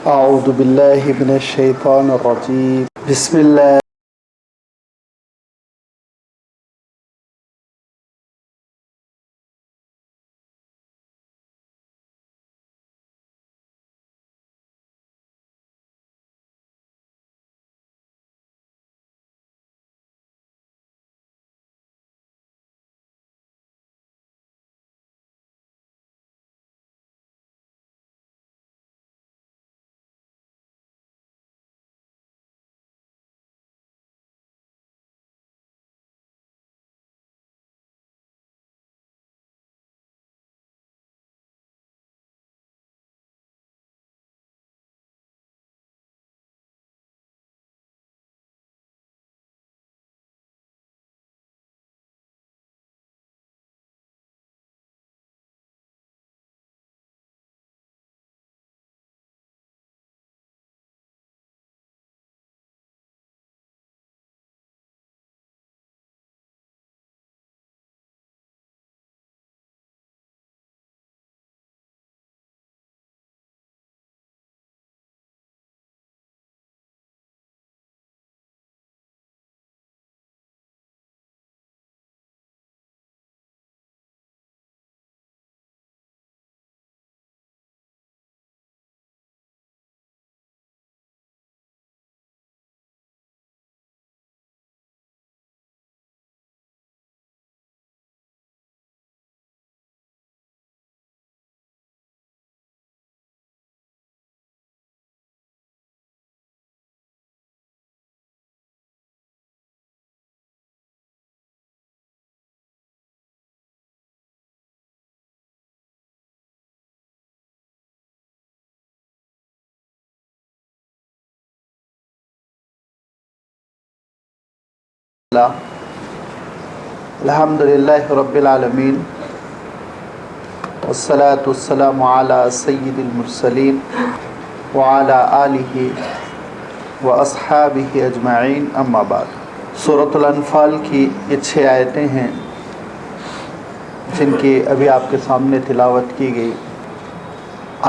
اعوذ باللہ من الشیطان الرجیم بسم اللہ الحمدللہ رب العالمین والصلاة والسلام علی سید المرسلین وعلی آلہ واصحابہ اجمعین اما بعد۔ سورۃ الانفال کی یہ 6 آیتیں ہیں جن کی ابھی آپ کے سامنے تلاوت کی گئی۔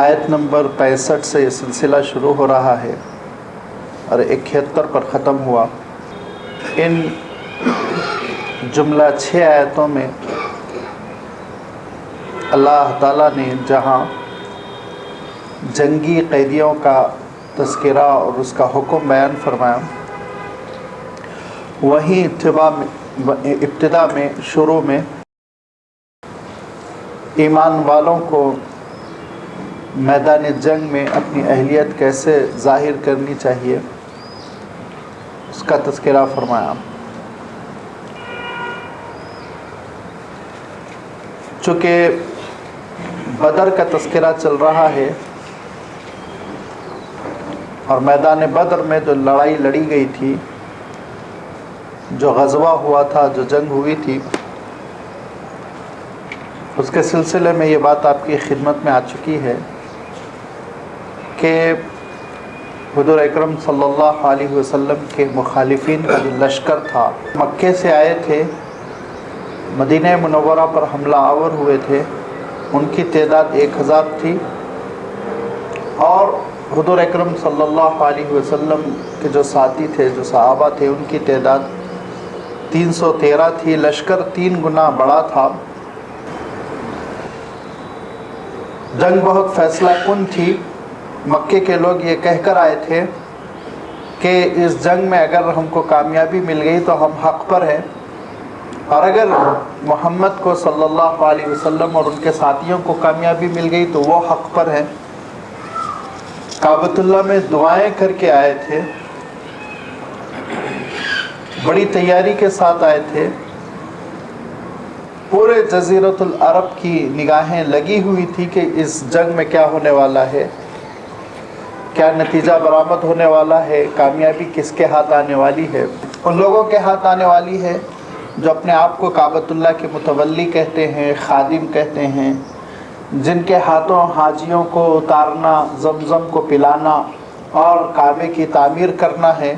آیت نمبر 65 سے یہ سلسلہ شروع ہو رہا ہے اور 71 پر ختم ہوا۔ ان جملہ 6 آیتوں میں اللہ تعالیٰ نے جہاں جنگی قیدیوں کا تذکرہ اور اس کا حکم بیان فرمایا، وہیں ابتدا میں شروع میں ایمان والوں کو میدان جنگ میں اپنی اہلیت کیسے ظاہر کرنی چاہیے اس کا تذکرہ فرمایا۔ چونکہ بدر کا تذکرہ چل رہا ہے اور میدان بدر میں جو لڑائی لڑی گئی تھی، جو غزوہ ہوا تھا، جو جنگ ہوئی تھی، اس کے سلسلے میں یہ بات آپ کی خدمت میں آ چکی ہے کہ حضور اکرم صلی اللہ علیہ وسلم کے مخالفین کا جو لشکر تھا، مکے سے آئے تھے، مدینہ منورہ پر حملہ آور ہوئے تھے، ان کی تعداد 1000 تھی، اور حضور اکرم صلی اللہ علیہ وسلم کے جو ساتھی تھے، جو صحابہ تھے، ان کی تعداد 313 تھی۔ لشکر 3 گنا بڑا تھا۔ جنگ بہت فیصلہ کن تھی۔ مکے کے لوگ یہ کہہ کر آئے تھے کہ اس جنگ میں اگر ہم کو کامیابی مل گئی تو ہم حق پر ہیں، اور اگر محمد کو صلی اللہ علیہ وسلم اور ان کے ساتھیوں کو کامیابی مل گئی تو وہ حق پر ہیں۔ کعبۃ اللہ میں دعائیں کر کے آئے تھے، بڑی تیاری کے ساتھ آئے تھے۔ پورے جزیرۃ العرب کی نگاہیں لگی ہوئی تھی کہ اس جنگ میں کیا ہونے والا ہے، کیا نتیجہ برآمد ہونے والا ہے، کامیابی کس کے ہاتھ آنے والی ہے۔ ان لوگوں کے ہاتھ آنے والی ہے جو اپنے آپ کو کعبۃ اللہ کے متولی کہتے ہیں، خادم کہتے ہیں، جن کے ہاتھوں حاجیوں کو اتارنا، زمزم کو پلانا اور کعبے کی تعمیر کرنا ہے،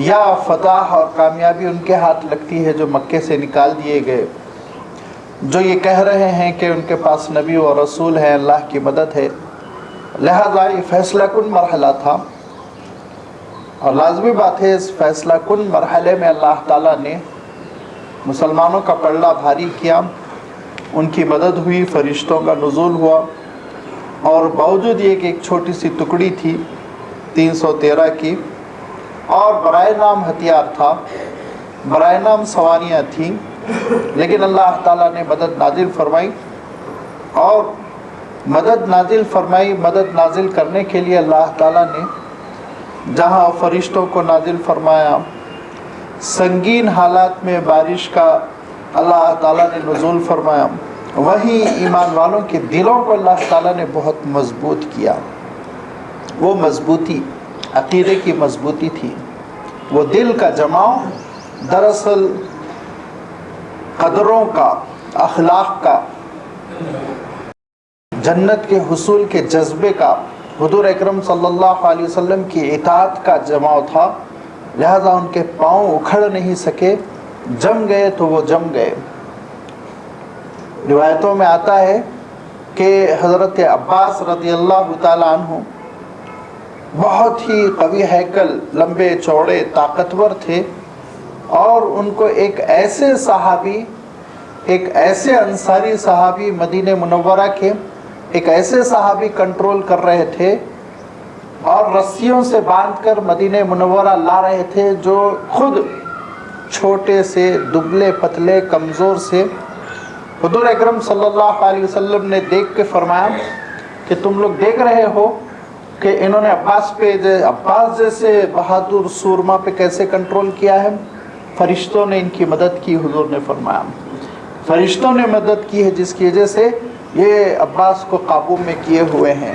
یا فتح اور کامیابی ان کے ہاتھ لگتی ہے جو مکے سے نکال دیے گئے، جو یہ کہہ رہے ہیں کہ ان کے پاس نبی و رسول ہے، اللہ کی مدد ہے، لہذا یہ فیصلہ کن مرحلہ تھا، اور لازمی بات ہے اس فیصلہ کن مرحلے میں اللہ تعالیٰ نے مسلمانوں کا پلڑا بھاری کیا، ان کی مدد ہوئی، فرشتوں کا نزول ہوا، اور باوجود یہ کہ ایک چھوٹی سی ٹکڑی تھی 313 کی، اور برائے نام ہتھیار تھا، برائے نام سواریاں تھیں، لیکن اللہ تعالیٰ نے مدد نازل فرمائی، اور مدد نازل کرنے کے لیے اللہ تعالیٰ نے جہاں فرشتوں کو نازل فرمایا، سنگین حالات میں بارش کا اللہ تعالیٰ نے نزول فرمایا، وہیں ایمان والوں کے دلوں کو اللہ تعالیٰ نے بہت مضبوط کیا۔ وہ مضبوطی عقیدے کی مضبوطی تھی، وہ دل کا جماؤ دراصل قدروں کا، اخلاق کا، جنت کے حصول کے جذبے کا، حضور اکرم صلی اللہ علیہ وسلم کی اطاعت کا جماؤ تھا، لہذا ان کے پاؤں اکھڑ نہیں سکے، جم گئے تو وہ جم گئے۔ روایتوں میں آتا ہے کہ حضرت عباس رضی اللہ تعالیٰ عنہ بہت ہی قوی ہیکل، لمبے چوڑے، طاقتور تھے، اور ان کو ایک ایسے صحابی، ایک ایسے انصاری صحابی مدینہ منورہ کے ایک ایسے صحابی کنٹرول کر رہے تھے اور رسیوں سے باندھ کر مدینہ منورہ لا رہے تھے، جو خود چھوٹے سے، دبلے پتلے، کمزور سے۔ حضور اکرم صلی اللہ علیہ وسلم نے دیکھ کے فرمایا کہ تم لوگ دیکھ رہے ہو کہ انہوں نے عباس جیسے بہادر سورما پہ کیسے کنٹرول کیا ہے؟ فرشتوں نے ان کی مدد کی۔ حضور نے فرمایا فرشتوں نے مدد کی ہے، جس کی وجہ سے یہ عباس کو قابو میں کیے ہوئے ہیں۔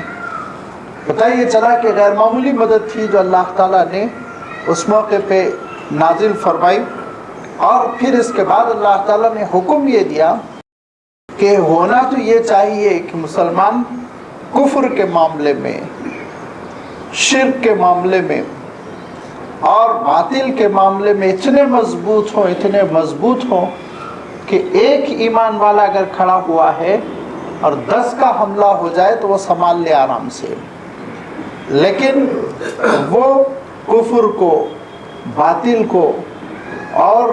پتہ یہ چلا کہ غیر معمولی مدد تھی جو اللہ تعالیٰ نے اس موقع پہ نازل فرمائی، اور پھر اس کے بعد اللہ تعالیٰ نے حکم یہ دیا کہ ہونا تو یہ چاہیے کہ مسلمان کفر کے معاملے میں، شرک کے معاملے میں اور باطل کے معاملے میں اتنے مضبوط ہوں کہ ایک ایمان والا اگر کھڑا ہوا ہے اور 10 کا حملہ ہو جائے تو وہ سنبھال لے آرام سے، لیکن وہ کفر کو، باطل کو اور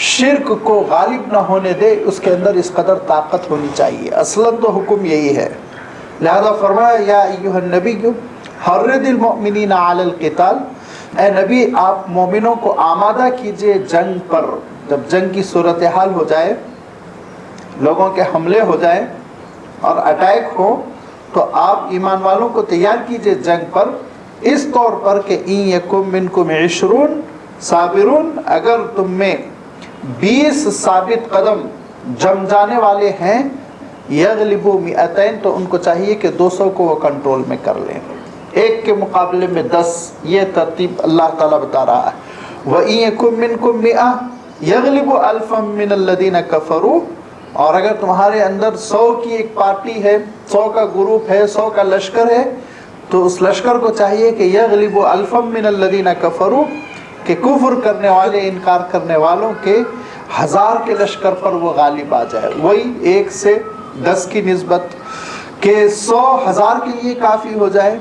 شرک کو غالب نہ ہونے دے، اس کے اندر اس قدر طاقت ہونی چاہیے۔ اصلاً تو حکم یہی ہے، لہذا فرمایا یا ایھا النبی حرض المؤمنین علی القتال، اے نبی آپ مومنوں کو آمادہ کیجئے جنگ پر۔ جب جنگ کی صورتحال ہو جائے، لوگوں کے حملے ہو جائیں اور اٹیک ہو، تو آپ ایمان والوں کو تیار کیجئے جنگ پر، اس طور پر کہ ان یکم منکم 20 صابرون، اگر تم میں 20 ثابت قدم جم جانے والے ہیں، یغلبوا 200، تو ان کو چاہیے کہ 200 کو وہ کنٹرول میں کر لیں، ایک کے مقابلے میں 10۔ یہ ترتیب اللہ تعالیٰ بتا رہا ہے۔ وَإِن يَكُن مِّنكُم 100 يَغْلِبُ أَلْفًا مِّنَ الَّذِينَ كَفَرُوا، اور اگر تمہارے اندر 100 کی ایک پارٹی ہے، 100 کا گروپ ہے، 100 کا لشکر ہے، تو اس لشکر کو چاہیے کہ یغلب أَلْفًا مِّنَ الَّذِينَ كَفَرُوا، کہ کفر کرنے والے، انکار کرنے والوں کے 1000 کے لشکر پر وہ غالب آ جائے۔ وہی 1 سے 10 کی نسبت کہ 100 1000 کے لیے کافی ہو جائے۔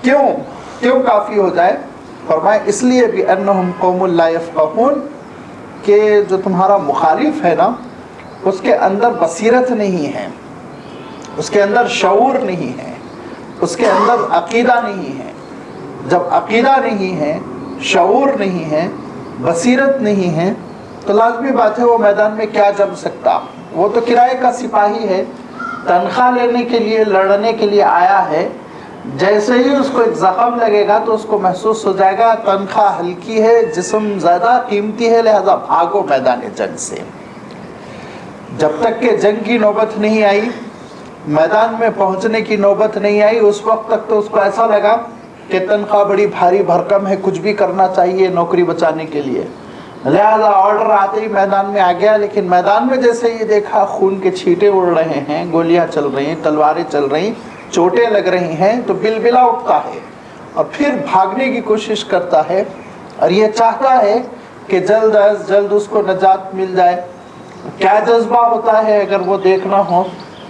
کیوں کافی ہو جائے؟ فرمائے اس لیے بِأَنَّهُمْ قَوْمٌ لَا يَفْقَهُونَ، کہ جو تمہارا مخالف ہے نا، اس کے اندر بصیرت نہیں ہے، اس کے اندر شعور نہیں ہے، اس کے اندر عقیدہ نہیں ہے۔ جب عقیدہ نہیں ہے، شعور نہیں ہے، بصیرت نہیں ہے، تو لازمی بات ہے وہ میدان میں کیا جم سکتا؟ وہ تو کرائے کا سپاہی ہے، تنخواہ لینے کے لیے، لڑنے کے لیے آیا ہے۔ جیسے ہی اس کو ایک زخم لگے گا تو اس کو محسوس ہو جائے گا تنخواہ ہلکی ہے، جسم زیادہ قیمتی ہے، لہذا بھاگو میدان جنگ سے۔ جب تک کہ جنگ کی نوبت نہیں آئی، میدان میں پہنچنے کی نوبت نہیں آئی، اس وقت تک تو اس کو ایسا لگا کہ تنخواہ بڑی بھاری بھرکم ہے، کچھ بھی کرنا چاہیے نوکری بچانے کے لیے، لہذا آرڈر آتے ہی میدان میں آ گیا۔ لیکن میدان میں جیسے یہ دیکھا خون کے چھینٹے اڑ رہے ہیں، گولیاں چل رہی ہیں، تلواریں چل رہی ہیں، چوٹیں لگ رہی ہیں، تو بلبلا اٹھتا ہے اور پھر بھاگنے کی کوشش کرتا ہے، اور یہ چاہتا ہے کہ جلد از جلد اس کو نجات مل جائے۔ کیا جذبہ ہوتا ہے اگر وہ دیکھنا ہو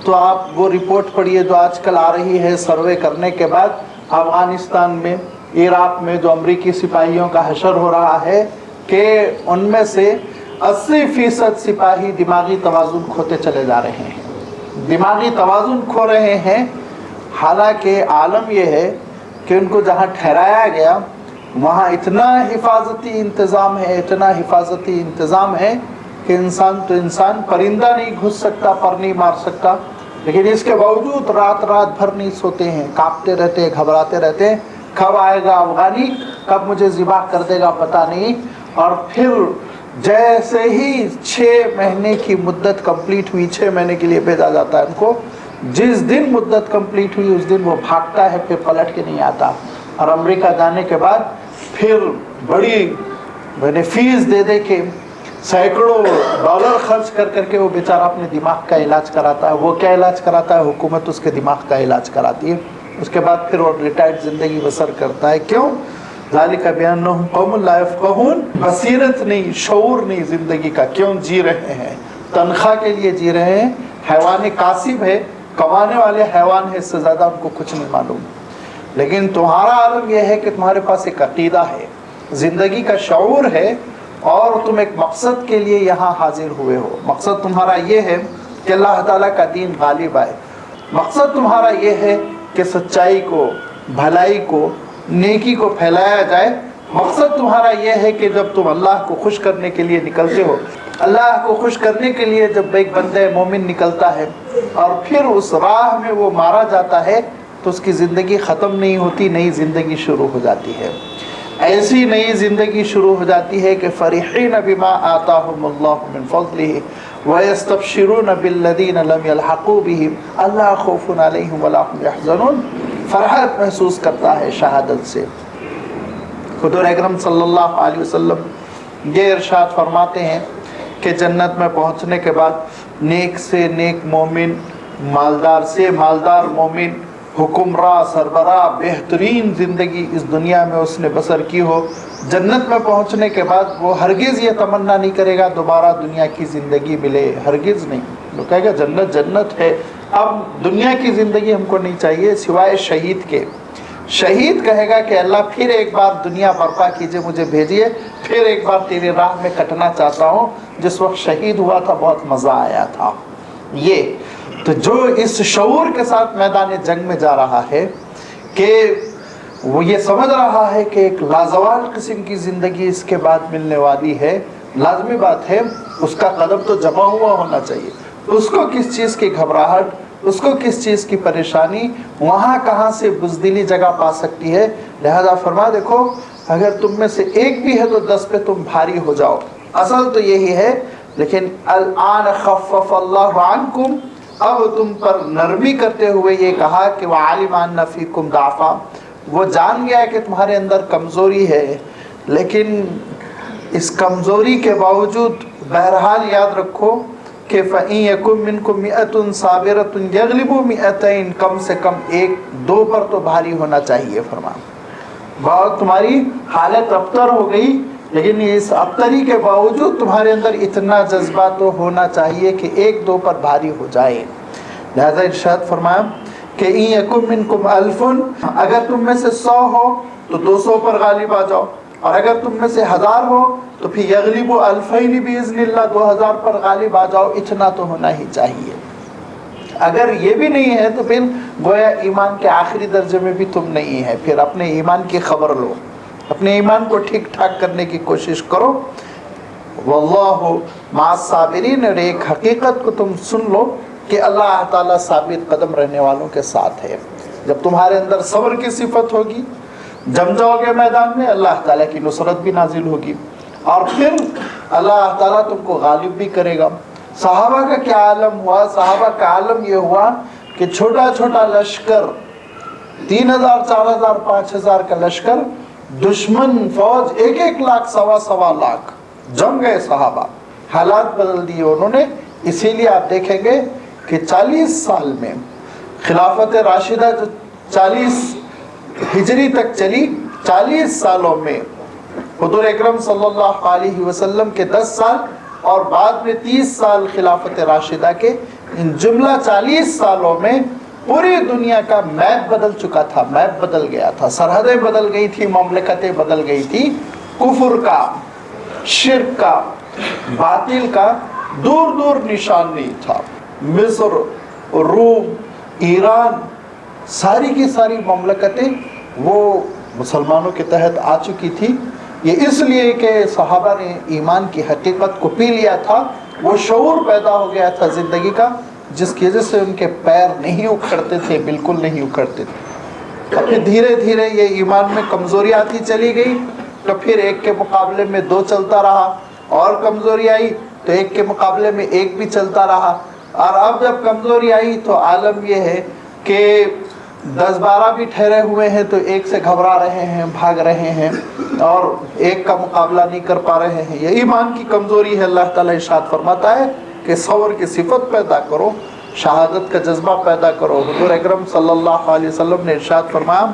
تو آپ وہ رپورٹ پڑھیے جو آج کل آ رہی ہے سروے کرنے کے بعد، افغانستان میں، عراق میں جو امریکی سپاہیوں کا حشر ہو رہا ہے کہ ان میں سے 80% سپاہی دماغی توازن کھوتے چلے جا رہے ہیں، دماغی توازن کھو رہے ہیں۔ حالانکہ عالم یہ ہے کہ ان کو جہاں ٹھہرایا گیا وہاں اتنا حفاظتی انتظام ہے، اتنا حفاظتی انتظام ہے کہ انسان تو انسان، پرندہ نہیں گھس سکتا، پر نہیں مار سکتا، لیکن اس کے باوجود رات رات بھر نہیں سوتے ہیں، کانپتے رہتے ہیں، گھبراتے رہتے ہیں، کب آئے گا افغانی، کب مجھے ذبح کر دے گا پتہ نہیں۔ اور پھر جیسے ہی 6 مہینے کی مدت کمپلیٹ ہوئی، 6 مہینے کے لیے بھیجا جاتا ہے ان کو، جس دن مدت کمپلیٹ ہوئی اس دن وہ بھاگتا ہے، پھر پلٹ کے نہیں آتا۔ اور امریکہ جانے کے بعد پھر بڑی فیس دے دے کے سینکڑوں ڈالر خرچ کر کر کے وہ بیچارہ اپنے دماغ کا علاج کراتا ہے۔ وہ کیا علاج کراتا ہے؟ حکومت اس کے دماغ کا علاج کراتی ہے۔ اس کے بعد پھر وہ ریٹائرڈ زندگی بسر کرتا ہے۔ کیوں؟ ذالک بانہم قوم لا یفقہون، بصیرت نہیں، شعور نہیں زندگی کا۔ کیوں جی رہے ہیں؟ تنخواہ کے لیے جی رہے ہیں۔ حیوان کاسب ہے، کمانے والے حیوان ہے، اس سے زیادہ ان کو کچھ نہیں معلوم۔ لیکن تمہارا عالم یہ ہے کہ تمہارے پاس ایک عقیدہ ہے، زندگی کا شعور ہے، اور تم ایک مقصد کے لیے یہاں حاضر ہوئے ہو۔ مقصد تمہارا یہ ہے کہ اللہ تعالیٰ کا دین غالب آئے۔ مقصد تمہارا یہ ہے کہ سچائی کو، بھلائی کو، نیکی کو پھیلایا جائے۔ مقصد تمہارا یہ ہے کہ جب تم اللہ کو خوش کرنے کے لیے نکلتے ہو، اللہ کو خوش کرنے کے لیے جب ایک بندہ مومن نکلتا ہے اور پھر اس راہ میں وہ مارا جاتا ہے تو اس کی زندگی ختم نہیں ہوتی، نئی زندگی شروع ہو جاتی ہے۔ ایسی نئی زندگی شروع ہو جاتی ہے کہ فرحین بما آتاہم اللہ من فضلہ ویستبشرون بالذین لم یلحقوا بہم الا خوف علیہم ولا هم یحزنون، فرحت محسوس کرتا ہے شہادت سے۔ حضور اکرم صلی اللہ علیہ وسلم یہ ارشاد فرماتے ہیں کہ جنت میں پہنچنے کے بعد نیک سے نیک مومن، مالدار سے مالدار مومن، حکمراں، سربراہ، بہترین زندگی اس دنیا میں اس نے بسر کی ہو، جنت میں پہنچنے کے بعد وہ ہرگز یہ تمنا نہیں کرے گا دوبارہ دنیا کی زندگی ملے، ہرگز نہیں۔ وہ کہے گا جنت جنت ہے، اب دنیا کی زندگی ہم کو نہیں چاہیے سوائے شہید کے۔ شہید کہے گا کہ اللہ پھر ایک بار دنیا برپا کیجئے، مجھے بھیجیے، پھر ایک بار تیری راہ میں کٹنا چاہتا ہوں، جس وقت شہید ہوا تھا بہت مزہ آیا تھا۔ یہ تو جو اس شعور کے ساتھ میدان جنگ میں جا رہا ہے کہ وہ یہ سمجھ رہا ہے کہ ایک لازوال قسم کی زندگی اس کے بعد ملنے والی ہے، لازمی بات ہے اس کا قدم تو جمع ہوا ہونا چاہیے۔ اس کو کس چیز کی گھبراہٹ، اس کو کس چیز کی پریشانی، وہاں کہاں سے بزدلی جگہ پا سکتی ہے؟ لہذا فرما دیکھو اگر تم میں سے ایک بھی ہے تو 10 پہ تم بھاری ہو جاؤ۔ اصل تو یہی ہے، لیکن الان خفف اللہ عنکم، اب تم پر نرمی کرتے ہوئے یہ کہا کہ وعلم ان فیکم ضعفا، وہ جان گیا کہ تمہارے اندر کمزوری ہے، لیکن اس کمزوری کے باوجود بہرحال یاد رکھو کہ فَإِن يَكُن مِّنكُم مِّئَةٌ صَابِرَةٌ يَغْلِبُوا مِئَتَيْن، کم سے کم 1-2 پر تو بھاری ہونا چاہیے۔ فرما بہت تمہاری حالت ابتر ہو گئی، لیکن اس ابتری کے باوجود تمہارے اندر اتنا جذبہ تو ہونا چاہیے کہ 1-2 پر بھاری ہو جائے۔ لہذا ارشاد فرمایا کہ إِن يَكُن مِّنكُمْ أَلْفٌ، اگر تم میں سے 100 ہو تو 200 پر غالب آ جاؤ، اور اگر تم میں سے 1000 ہو تو پھر یغلبوا الفین باذن اللہ، 2000 پر غالب آ جاؤ، اتنا تو ہونا ہی چاہیے۔ اگر یہ بھی نہیں ہے تو پھر گویا ایمان کے آخری درجے میں بھی تم نہیں ہے، پھر اپنے ایمان کی خبر لو، اپنے ایمان کو ٹھیک ٹھاک کرنے کی کوشش کرو۔ واللہ مع الصابرین، اور ایک حقیقت کو تم سن لو کہ اللہ تعالیٰ ثابت قدم رہنے والوں کے ساتھ ہے۔ جب تمہارے اندر صبر کی صفت ہوگی، جم جاؤ گے میدان میں، اللہ تعالیٰ کی نصرت بھی نازل ہوگی، اور پھر اللہ تعالیٰ تم کو غالب بھی کرے گا۔ صحابہ کا کیا عالم ہوا؟ صحابہ کا عالم یہ ہوا کہ چھوٹا چھوٹا لشکر، 3000 4000 5000 کا لشکر، دشمن فوج 1 لاکھ 1.25 لاکھ، جم گئے صحابہ، حالات بدل دیے انہوں نے۔ اسی لیے آپ دیکھیں گے کہ 40 سال میں خلافت راشدہ جو 40 ہجری تک چلی، 40 سالوں میں حضور اکرم صلی اللہ علیہ وسلم کے 10 سال اور بعد میں 30 سال خلافت راشدہ کے، ان جملہ 40 سالوں میں پوری دنیا کا میپ بدل چکا تھا، میپ بدل گیا تھا، سرحدیں بدل گئی تھی، مملکتیں بدل گئی تھی، کفر کا، شرک کا، باطل کا دور دور نشان نہیں تھا۔ مصر، روم، ایران، ساری کی ساری مملکتیں وہ مسلمانوں کے تحت آ چکی تھی۔ یہ اس لیے کہ صحابہ نے ایمان کی حقیقت کو پی لیا تھا، وہ شعور پیدا ہو گیا تھا زندگی کا، جس کی وجہ سے ان کے پیر نہیں اکھڑتے تھے، بالکل نہیں اکھڑتے تھے۔ پھر دھیرے دھیرے یہ ایمان میں کمزوری آتی چلی گئی، تو پھر ایک کے مقابلے میں 2 چلتا رہا، اور کمزوری آئی تو ایک کے مقابلے میں 1 بھی چلتا رہا، اور اب جب کمزوری آئی تو عالم یہ ہے کہ 10-12 بھی ٹھہرے ہوئے ہیں تو ایک سے گھبرا رہے ہیں، بھاگ رہے ہیں، اور ایک کا مقابلہ نہیں کر پا رہے ہیں۔ یہ ایمان کی کمزوری ہے۔ اللہ تعالیٰ ارشاد فرماتا ہے کہ صبر کی صفت پیدا کرو، شہادت کا جذبہ پیدا کرو۔ حضور اکرم صلی اللہ علیہ وسلم نے ارشاد فرمایا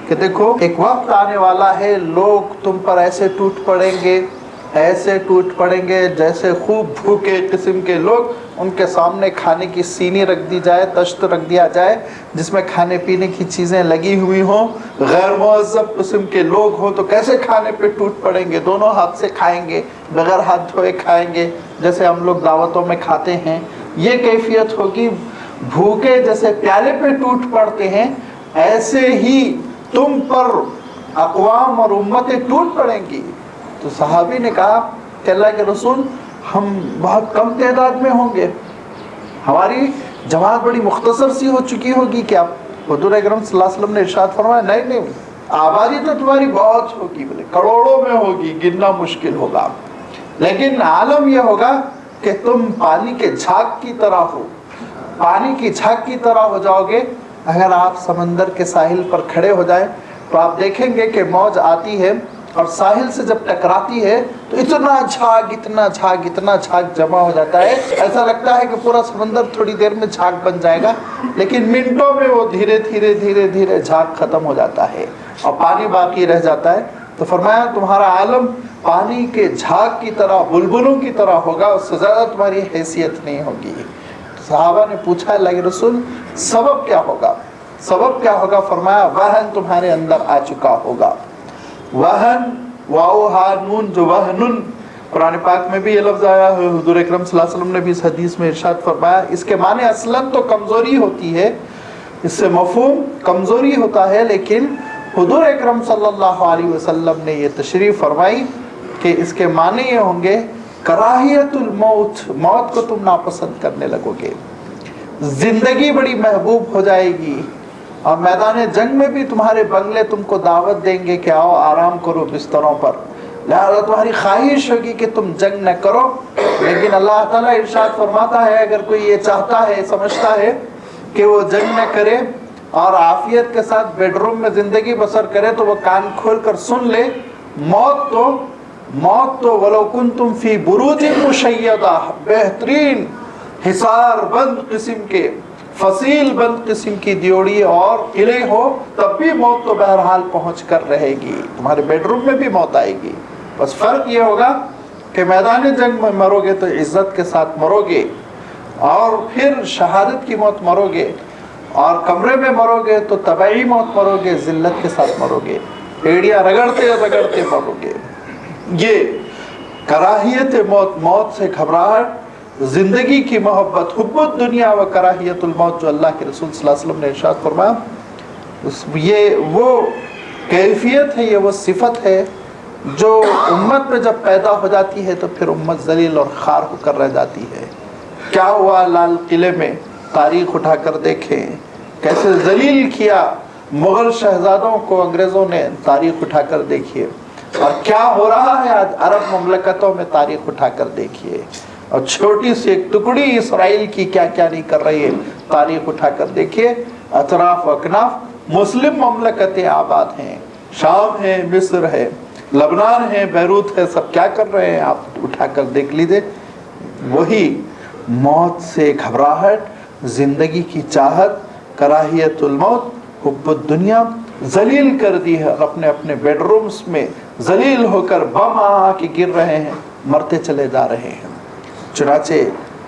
کہ دیکھو ایک وقت آنے والا ہے، لوگ تم پر ایسے ٹوٹ پڑیں گے، ایسے ٹوٹ پڑیں گے جیسے خوب بھوکے قسم کے لوگ، ان کے سامنے کھانے کی سینی رکھ دی جائے، تشت رکھ دیا جائے جس میں کھانے پینے کی چیزیں لگی ہوئی ہوں، غیر مہذب قسم کے لوگ ہوں تو کیسے کھانے پہ ٹوٹ پڑیں گے، دونوں ہاتھ سے کھائیں گے، بغیر ہاتھ دھوئے کھائیں گے جیسے ہم لوگ دعوتوں میں کھاتے ہیں۔ یہ کیفیت ہوگی، بھوکے جیسے پیالے پہ ٹوٹ پڑتے ہیں ایسے ہی تم پر اقوام اور امتیں ٹوٹ پڑیں گی۔ تو صحابی نے کہا کہ اللہ کے رسول ہم بہت کم تعداد میں ہوں گے، ہماری جماعت بڑی مختصر سی ہو چکی ہوگی کیا؟ حضور اکرم صلی اللہ علیہ وسلم نے ارشاد فرمایا نہیں، آبادی تو تمہاری بہت ہوگی، بولے کروڑوں میں ہوگی، گننا مشکل ہوگا، لیکن عالم یہ ہوگا کہ تم پانی کے جھاگ کی طرح ہو، پانی کی جھاگ کی طرح ہو جاؤ گے۔ اگر آپ سمندر کے ساحل پر کھڑے ہو جائیں تو آپ دیکھیں گے کہ موج آتی ہے اور ساحل سے جب ٹکراتی ہے تو اتنا جھاگ اتنا جھاگ اتنا جھاگ جمع ہو جاتا ہے، ایسا لگتا ہے کہ پورا سمندر تھوڑی دیر میں جھاگ بن جائے گا، لیکن منٹوں میں وہ دھیرے دھیرے دھیرے دھیرے جھاگ ختم ہو جاتا ہے اور پانی باقی رہ جاتا ہے۔ تو فرمایا تمہارا عالم پانی کے جھاگ کی طرح، بلبلوں کی طرح ہوگا، اس سے زیادہ تمہاری حیثیت نہیں ہوگی۔ صحابہ نے پوچھا اللہ کے رسول سبب کیا ہوگا؟ سبب کیا ہوگا؟ فرمایا وہن تمہارے اندر آ چکا ہوگا۔ وہن، واو ہا نون، جو وہنن، قرآن پاک میں بھی یہ لفظ آیا ہے، حضور اکرم صلی اللہ علیہ وسلم نے بھی اس حدیث میں ارشاد فرمایا، اس کے معنی اصلاً تو کمزوری ہوتی ہے، اس سے مفہوم کمزوری ہوتا ہے، لیکن حضور اکرم صلی اللہ علیہ وسلم نے یہ تشریح فرمائی کہ اس کے معنی یہ ہوں گے کراہیت الموت، موت کو تم ناپسند کرنے لگو گے، زندگی بڑی محبوب ہو جائے گی، اور میدان جنگ میں بھی تمہارے بنگلے تم کو دعوت دیں گے کہ آؤ آرام کرو بستروں پر، لہذا تمہاری خواہش ہوگی کہ تم جنگ نہ کرو، لیکن اللہ تعالیٰ ارشاد فرماتا ہے اگر کوئی یہ چاہتا ہے، سمجھتا ہے کہ وہ جنگ نہ کرے اور عافیت کے ساتھ بیڈ روم میں زندگی بسر کرے تو وہ کان کھول کر سن لے، موت تو ولو کنتم فی بروج مشیدہ، بہترین حصار بند قسم کے، فصیل بند قسم کی دیوڑی اور قلعے ہو، تب بھی موت تو بہرحال پہنچ کر رہے گی، تمہارے بیڈ روم میں بھی موت آئے گی۔ بس فرق یہ ہوگا کہ میدان جنگ میں مرو گے تو عزت کے ساتھ مرو گے، اور پھر شہادت کی موت مرو گے، اور کمرے میں مرو گے تو طبعی موت مرو گے، ذلت کے ساتھ مرو گے، ایڑیاں رگڑتے رگڑتے مرو گے۔ یہ کراہیت موت، موت سے گھبراہٹ، زندگی کی محبت، حب الدنیا و کراہیت الموت، جو اللہ کے رسول صلی اللہ علیہ وسلم نے ارشاد فرمایا، یہ وہ کیفیت ہے، یہ وہ صفت ہے جو امت میں جب پیدا ہو جاتی ہے تو پھر امت ذلیل اور خوار ہو کر رہ جاتی ہے۔ کیا ہوا لال قلعے میں؟ تاریخ اٹھا کر دیکھیں کیسے ذلیل کیا مغل شہزادوں کو انگریزوں نے، تاریخ اٹھا کر دیکھیے، اور کیا ہو رہا ہے آج عرب مملکتوں میں، تاریخ اٹھا کر دیکھیے، اور چھوٹی سی ایک ٹکڑی اسرائیل کی کیا کیا نہیں کر رہی ہے، تاریخ اٹھا کر دیکھیے۔ اطراف و اکناف مسلم مملکتیں آباد ہیں، شام ہے، مصر ہے، لبنان ہے، بیروت ہے، سب کیا کر رہے ہیں آپ اٹھا کر دیکھ لیجئے۔ وہی موت سے گھبراہٹ، زندگی کی چاہت، کراہیت الموت، حب الدنیا ذلیل کر دی ہے، اور اپنے اپنے بیڈ رومز میں ذلیل ہو کر بم آ کے گر رہے ہیں، مرتے چلے جا رہے ہیں۔ چنانچہ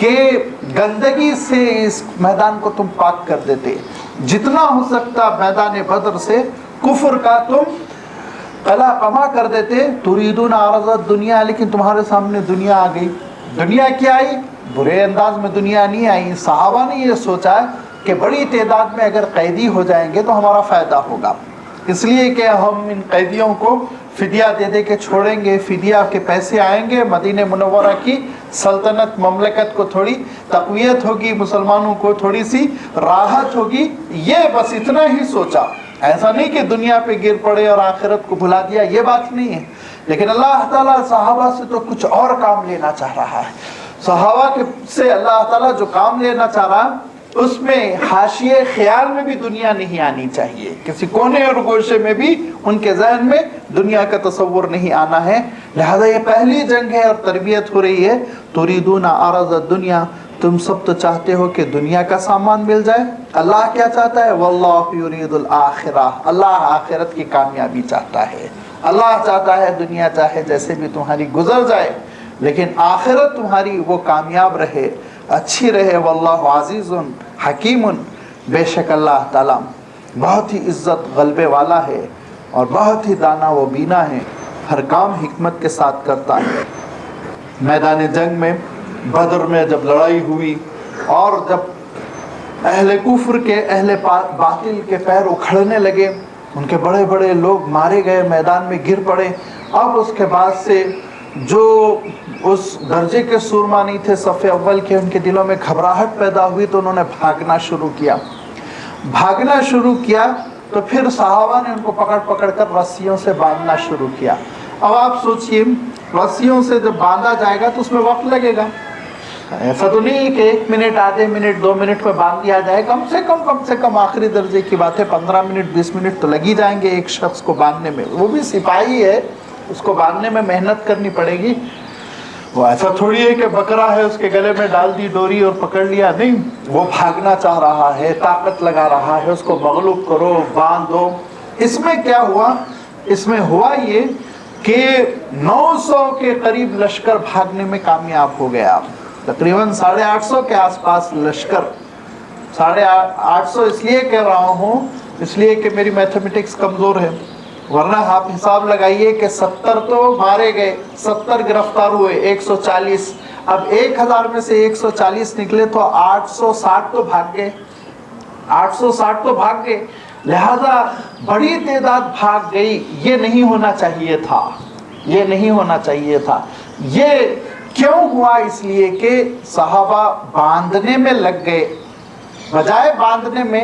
کہ گندگی سے اس میدان کو تم پاک کر دیتے، جتنا ہو سکتا میدان بدر سے کفر کا تم قلع قما کر دیتے. تریدون عرض الدنیا، لیکن تمہارے سامنے دنیا آ گئی. دنیا کیا آئی؟ برے انداز میں دنیا نہیں آئی. صحابہ نے یہ سوچا کہ بڑی تعداد میں اگر قیدی ہو جائیں گے تو ہمارا فائدہ ہوگا، اس لیے کہ ہم ان قیدیوں کو فدیہ دے دے کے چھوڑیں گے، فدیہ کے پیسے آئیں گے، مدینہ منورہ کی سلطنت مملکت کو تھوڑی تقویت ہوگی، مسلمانوں کو تھوڑی سی راحت ہوگی. یہ بس اتنا ہی سوچا. ایسا نہیں کہ دنیا پہ گر پڑے اور آخرت کو بھلا دیا، یہ بات نہیں ہے. لیکن اللہ تعالیٰ صحابہ سے تو کچھ اور کام لینا چاہ رہا ہے. صحابہ سے اللہ تعالیٰ جو کام لینا چاہ رہا اس میں حاشیے خیال میں بھی دنیا نہیں آنی چاہیے، کسی کونے اور گوشے میں بھی ان کے ذہن میں دنیا کا تصور نہیں آنا ہے. لہذا یہ پہلی جنگ ہے اور تربیت ہو رہی ہے. تریدون عرض الدنیا، تم سب تو چاہتے ہو کہ دنیا کا سامان مل جائے. اللہ کیا چاہتا ہے؟ واللہ یرید الآخرہ، اللہ آخرت کی کامیابی چاہتا ہے. اللہ چاہتا ہے دنیا چاہے جیسے بھی تمہاری گزر جائے لیکن آخرت تمہاری وہ کامیاب رہے، اچھی رہے. واللہ عزیز حکیم، بے شک اللہ تعالیٰ بہت ہی عزت غلبے والا ہے اور بہت ہی دانا و بینا ہے، ہر کام حکمت کے ساتھ کرتا ہے. میدان جنگ میں بدر میں جب لڑائی ہوئی اور جب اہل کفر کے، اہل باطل کے پیر اکھڑنے لگے، ان کے بڑے بڑے لوگ مارے گئے، میدان میں گر پڑے. اب اس کے بعد سے جو اس درجے کے سورما نہیں تھے صف اول کے، ان کے دلوں میں گھبراہٹ پیدا ہوئی تو انہوں نے بھاگنا شروع کیا. بھاگنا شروع کیا تو پھر صحابہ نے ان کو پکڑ پکڑ کر رسیوں سے باندھنا شروع کیا. اب آپ سوچئے رسیوں سے جب باندھا جائے گا تو اس میں وقت لگے گا. ایسا تو نہیں کہ 1 منٹ، آدھے منٹ، 2 منٹ میں باندھ دیا جائے. کم سے کم آخری درجے کی بات ہے 15 منٹ 20 منٹ تو لگ ہی جائیں گے ایک شخص کو باندھنے میں. وہ بھی سپاہی ہے، اس کو باندھنے میں محنت کرنی پڑے گی. وہ ایسا تھوڑی ہے کہ بکرا ہے اس کے گلے میں ڈال دی ڈوری اور پکڑ لیا، نہیں. وہ بھاگنا چاہ رہا ہے، طاقت لگا رہا ہے، اس کو مغلوب کرو، باندھو. اس میں کیا ہوا؟ اس میں ہوا یہ کہ 900 کے قریب لشکر بھاگنے میں کامیاب ہو گیا. تقریباً 850 کے آس پاس لشکر. 850 اس لیے کہہ رہا ہوں اس لیے کہ میری میتھمیٹکس کمزور ہے، ورنہ آپ حساب لگائیے کہ 70 تو مارے گئے، 70 گرفتار ہوئے، 140. اب 1000 میں سے 140 نکلے تو 860 تو بھاگ گئے. 860 تو بھاگ گئے. لہذا بڑی تعداد بھاگ گئی. یہ نہیں ہونا چاہیے تھا، یہ نہیں ہونا چاہیے تھا. یہ کیوں ہوا؟ اس لیے کہ صحابہ باندھنے میں لگ گئے. بجائے باندھنے میں،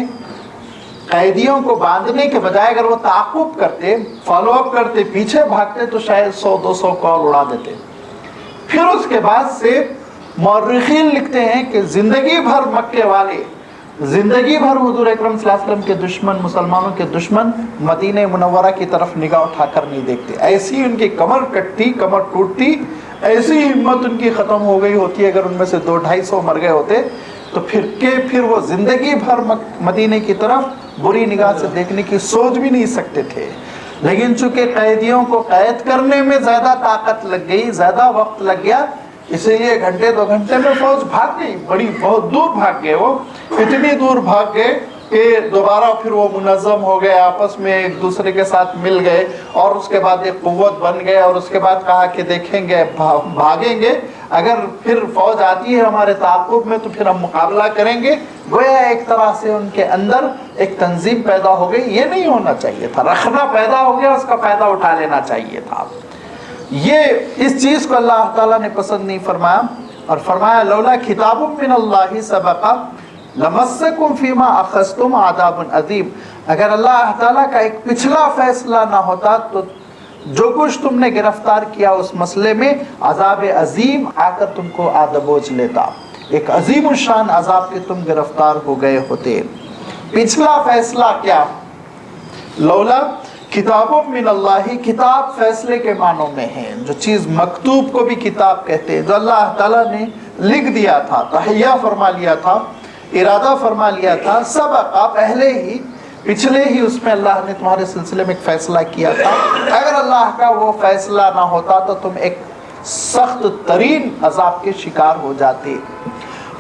قیدیوں کو باندھنے کے بجائے اگر وہ تعاقب کرتے، فالو اپ کرتے، پیچھے بھاگتے تو شاید 100-200 کال اڑا دیتے. پھر اس کے بعد سے مورخین لکھتے ہیں کہ زندگی بھر مکے والے، زندگی بھر حضور اکرم صلی اللہ علیہ وسلم کے دشمن، مسلمانوں کے دشمن مدینہ منورہ کی طرف نگاہ اٹھا کر نہیں دیکھتے. ایسی ان کی کمر کٹتی، کمر ٹوٹتی، ایسی ہمت ان کی ختم ہو گئی ہوتی. اگر ان میں سے 200-250 مر گئے ہوتے تو پھر وہ زندگی بھر مدینہ کی طرف بری نگاہ سے دیکھنے کی سوچ بھی نہیں سکتے تھے. لیکن چونکہ قیدیوں کو قید کرنے میں زیادہ طاقت لگ گئی، زیادہ وقت لگ گیا، اسی لیے 1-2 گھنٹے میں فوج بھاگ گئی. بہت دور بھاگ گئے. وہ اتنی دور بھاگ گئے کہ دوبارہ پھر وہ منظم ہو گئے، آپس میں ایک دوسرے کے ساتھ مل گئے اور اس کے بعد ایک قوت بن گئے. اور اس کے بعد کہا کہ دیکھیں گے، بھاگیں گے، اگر پھر فوج آتی ہے ہمارے تعاقب میں تو پھر ہم مقابلہ کریں گے. گویا ایک طرح سے ان کے اندر ایک تنظیم پیدا ہو گئی. یہ نہیں ہونا چاہیے تھا. رخنا پیدا ہو گیا، اس کا فائدہ اٹھا لینا چاہیے تھا. یہ اس چیز کو اللہ تعالیٰ نے پسند نہیں فرمایا اور فرمایا لولا کتاب من اللہ سبق لمسکم فیما اخذتم عذاب عظیم. اگر اللہ تعالیٰ کا ایک پچھلا فیصلہ نہ ہوتا تو جو کچھ تم نے گرفتار کیا اس مسئلے میں عذاب عظیم آ کر تم کو آدبوچ لیتا. ایک عظیم الشان عذاب کے تم گرفتار ہو گئے ہوتے. پچھلا فیصلہ کیا؟ لولا کتاب من اللہ. کتاب فیصلے کے معنوں میں ہے. جو چیز مکتوب کو بھی کتاب کہتے ہیں، جو اللہ تعالیٰ نے لکھ دیا تھا، تہیہ فرما لیا تھا، ارادہ فرما لیا تھا، سبق پہلے ہی، پچھلے ہی اس میں اللہ نے تمہارے سلسلے میں ایک فیصلہ کیا تھا. اگر اللہ کا وہ فیصلہ نہ ہوتا تو تم ایک سخت ترین عذاب کے شکار ہو جاتے.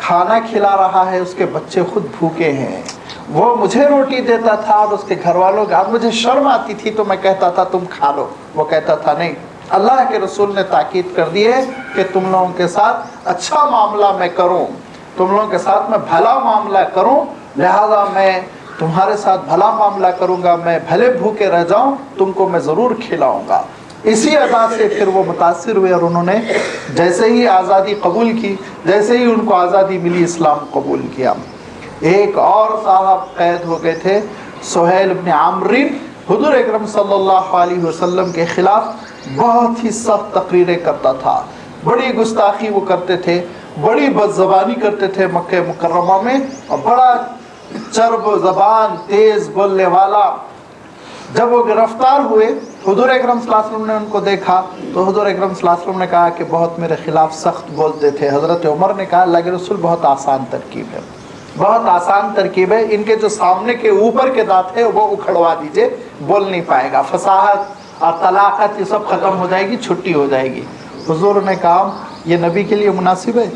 کھانا کھلا رہا ہے، اس کے بچے خود بھوکے ہیں، وہ مجھے روٹی دیتا تھا اور اس کے گھر والوں کا، مجھے شرم آتی تھی تو میں کہتا تھا تم کھا لو، وہ کہتا تھا نہیں۔ اللہ کے رسول نے تاکید کر دی ہے کہ تم لوگوں کے ساتھ اچھا معاملہ میں کروں، تم لوگوں کے ساتھ میں بھلا معاملہ کروں، لہذا میں تمہارے ساتھ بھلا معاملہ کروں گا، میں بھلے بھوکے رہ جاؤں تم کو میں ضرور کھلاؤں گا۔ اسی ادا سے پھر وہ متاثر ہوئے اور انہوں نے جیسے ہی آزادی قبول کی، جیسے ہی ان کو آزادی ملی، اسلام قبول کیا۔ ایک اور صاحب قید ہو گئے تھے، سہیل بن عامر، حضور اکرم صلی اللہ علیہ وسلم کے خلاف بہت ہی سخت تقریریں کرتا تھا، بڑی گستاخی وہ کرتے تھے، بڑی بد زبانی کرتے تھے مکہ مکرمہ میں، اور بڑا چرب زبان، تیز بولنے والا۔ جب وہ گرفتار ہوئے، حضور اکرم صلی اللہ علیہ وسلم نے ان کو دیکھا تو حضور اکرم صلی اللہ علیہ وسلم نے کہا کہ بہت میرے خلاف سخت بولتے تھے۔ حضرت عمر نے کہا اللہ کے رسول بہت آسان ترکیب ہے، بہت آسان ترکیب ہے، ان کے جو سامنے کے اوپر کے دانت ہے وہ اکھڑوا دیجئے، بول نہیں پائے گا، فصاحت اور طلاقت یہ سب ختم ہو جائے گی، چھٹی ہو جائے گی۔ حضور نے کہا یہ نبی کے لیے مناسب ہے،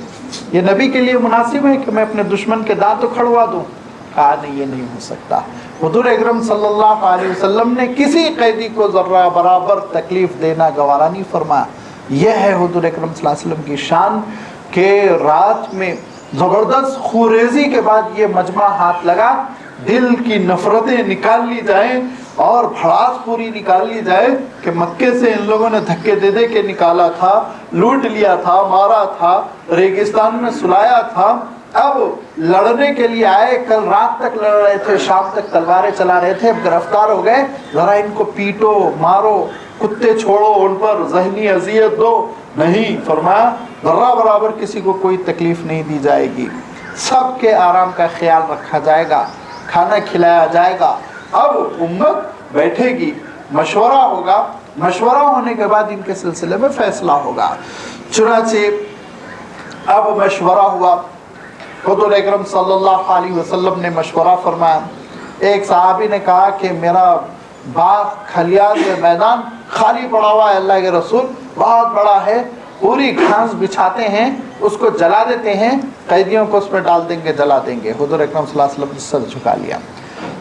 یہ نبی کے لیے مناسب ہے کہ میں اپنے دشمن کے دانت اکھڑوا دوں؟ کہا نہیں، یہ نہیں ہو سکتا۔ حضور اکرم صلی اللہ علیہ وسلم نے کسی قیدی کو ذرہ برابر تکلیف دینا گوارا نہیں فرمایا۔ یہ ہے حضور اکرم صلی اللہ علیہ وسلم کی شان کہ رات میں زبردست خوریزی کے بعد یہ مجمع ہاتھ لگا، دل کی نفرتیں نکال لی جائیں اور بھڑاس پوری نکال لی جائے کہ مکے سے ان لوگوں نے دھکے دے دے کے نکالا تھا، لوٹ لیا تھا، مارا تھا، ریگستان میں سلایا تھا، اب لڑنے کے لیے آئے، کل رات تک لڑ رہے تھے، شام تک تلواریں چلا رہے تھے، اب گرفتار ہو گئے، ذرا ان کو پیٹو، مارو، کتے چھوڑو، ان پر ذہنی اذیت دو، نہیں فرمایا ذرہ برابر کسی کو کوئی تکلیف نہیں دی جائے گی، سب کے آرام کا خیال رکھا جائے گا، کھانا کھلایا جائے گا۔ اب امت بیٹھے گی، مشورہ ہوگا، مشورہ ہونے کے بعد ان کے سلسلے میں فیصلہ ہوگا۔ چنانچہ اب مشورہ ہوا، حضور اکرم صلی اللہ علیہ وسلم نے مشورہ فرمایا۔ ایک صحابی نے کہا کہ میرا باغ کھلیان یا میدان خالی پڑا ہوا ہے، اللہ کے رسول بہت بڑا ہے، پوری گھاس بچھاتے ہیں، اس کو جلا دیتے ہیں، قیدیوں کو اس میں ڈال دیں گے، جلا دیں گے۔ حضور اکرم صلی اللہ علیہ وسلم نے سر جھکا لیا۔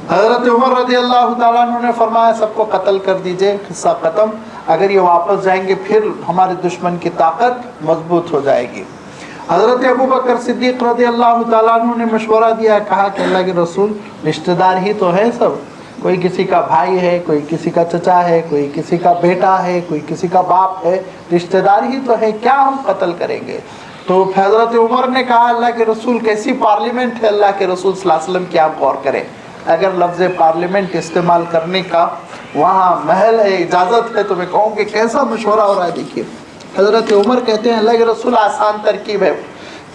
حضرت عمر رضی اللہ تعالیٰ عنہ نے فرمایا سب کو قتل کر دیجئے، قصہ ختم، اگر یہ واپس جائیں گے پھر ہمارے دشمن کی طاقت مضبوط ہو جائے گی۔ حضرت ابوبکر صدیق رضی اللہ تعالیٰ عنہ نے مشورہ دیا، کہا کہ اللہ کے رسول رشتہ دار ہی تو ہے سب، کوئی کسی کا بھائی ہے، کوئی کسی کا چچا ہے، کوئی کسی کا بیٹا ہے، کوئی کسی کا باپ ہے، رشتہ دار ہی تو ہے، کیا ہم قتل کریں گے؟ تو حضرت عمر نے کہا اللہ کے رسول کیسی پارلیمنٹ ہے اللہ کے رسول صلی اللہ علیہ وسلم کی، آپ غور کریں، اگر لفظ پارلیمنٹ استعمال کرنے کا وہاں محل ہے، اجازت ہے، تو میں کہوں کہ کیسا مشورہ ہو رہا ہے۔ دیکھیے حضرت عمر کہتے ہیں اللہ کے رسول آسان ترکیب ہے،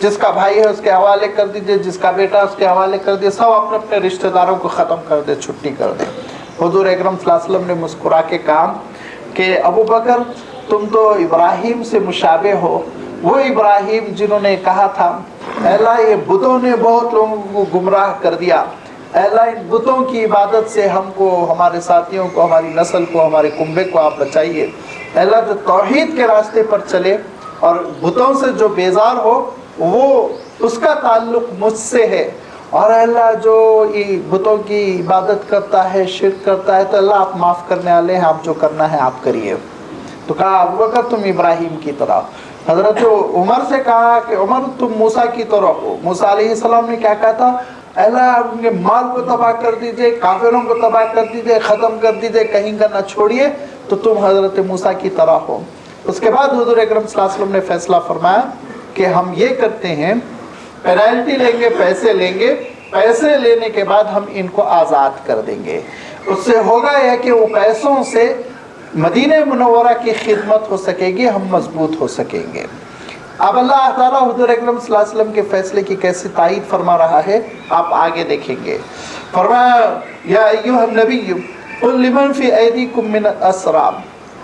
جس کا بھائی ہے اس کے حوالے کر دیجئے، جس کا بیٹا اس کے حوالے کر دیجئے، سب اپنے اپنے رشتہ داروں کو ختم کر دے، چھٹی کر دے۔ حضور اکرم صلی اللہ علیہ وسلم نے مسکرا کے کہا کہ ابو بکر تم تو ابراہیم سے مشابہ ہو، وہ ابراہیم جنہوں نے کہا تھا اے اللہ یہ بتوں نے بہت لوگوں کو گمراہ کر دیا، اے اللہ ان بتوں کی عبادت سے ہم کو، ہمارے ساتھیوں کو، ہماری نسل کو، ہمارے کنبے کو آپ بچائیے۔ اے اللہ جو توحید کے راستے پر چلے اور بتوں سے جو بیزار ہو وہ اس کا تعلق مجھ سے ہے، اور اے اللہ جو بتوں کی عبادت کرتا ہے، شرک کرتا ہے، تو اللہ آپ معاف کرنے والے ہیں، آپ جو کرنا ہے آپ کریے۔ تو کہا ابو بکر تم ابراہیم کی طرح۔ حضرت عمر سے کہا کہ عمر تم موسیٰ کی طرح ہو۔ موسیٰ علیہ السلام نے کیا کہا تھا؟ اے اللہ ان کے مال کو تباہ کر دیجئے، کافروں کو تباہ کر دیجئے، ختم کر دیجئے، کہیں کا نہ چھوڑیے، تو تم حضرت موسیٰ کی طرح ہو۔ اس کے بعد حضور اکرم صلی اللہ علیہ وسلم نے فیصلہ فرمایا کہ ہم یہ کرتے ہیں، پینالٹی لیں گے، پیسے لیں گے، پیسے لینے کے بعد ہم ان کو آزاد کر دیں گے۔ اس سے ہوگا یہ کہ وہ پیسوں سے مدینہ منورہ کی خدمت ہو سکے گی، ہم مضبوط ہو سکیں گے۔ اب اللہ تعالیٰ حضور اکرم صلی اللہ علیہ وسلم کے فیصلے کی کیسی تائید فرما رہا ہے آپ آگے دیکھیں گے۔ فرمایا یا ایھا النبی قل لمن فی ایدیکم من الاسریٰ،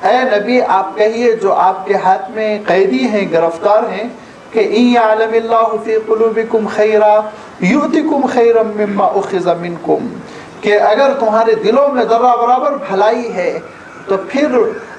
اے نبی آپ کہیے جو آپ کے ہاتھ میں قیدی ہیں، گرفتار ہیں، کہ ان یعلم اللہ فی قلوبکم خیرا یؤتکم خیرا مما اخذ منکم، کہ اگر تمہارے دلوں میں ذرہ برابر بھلائی ہے تو پھر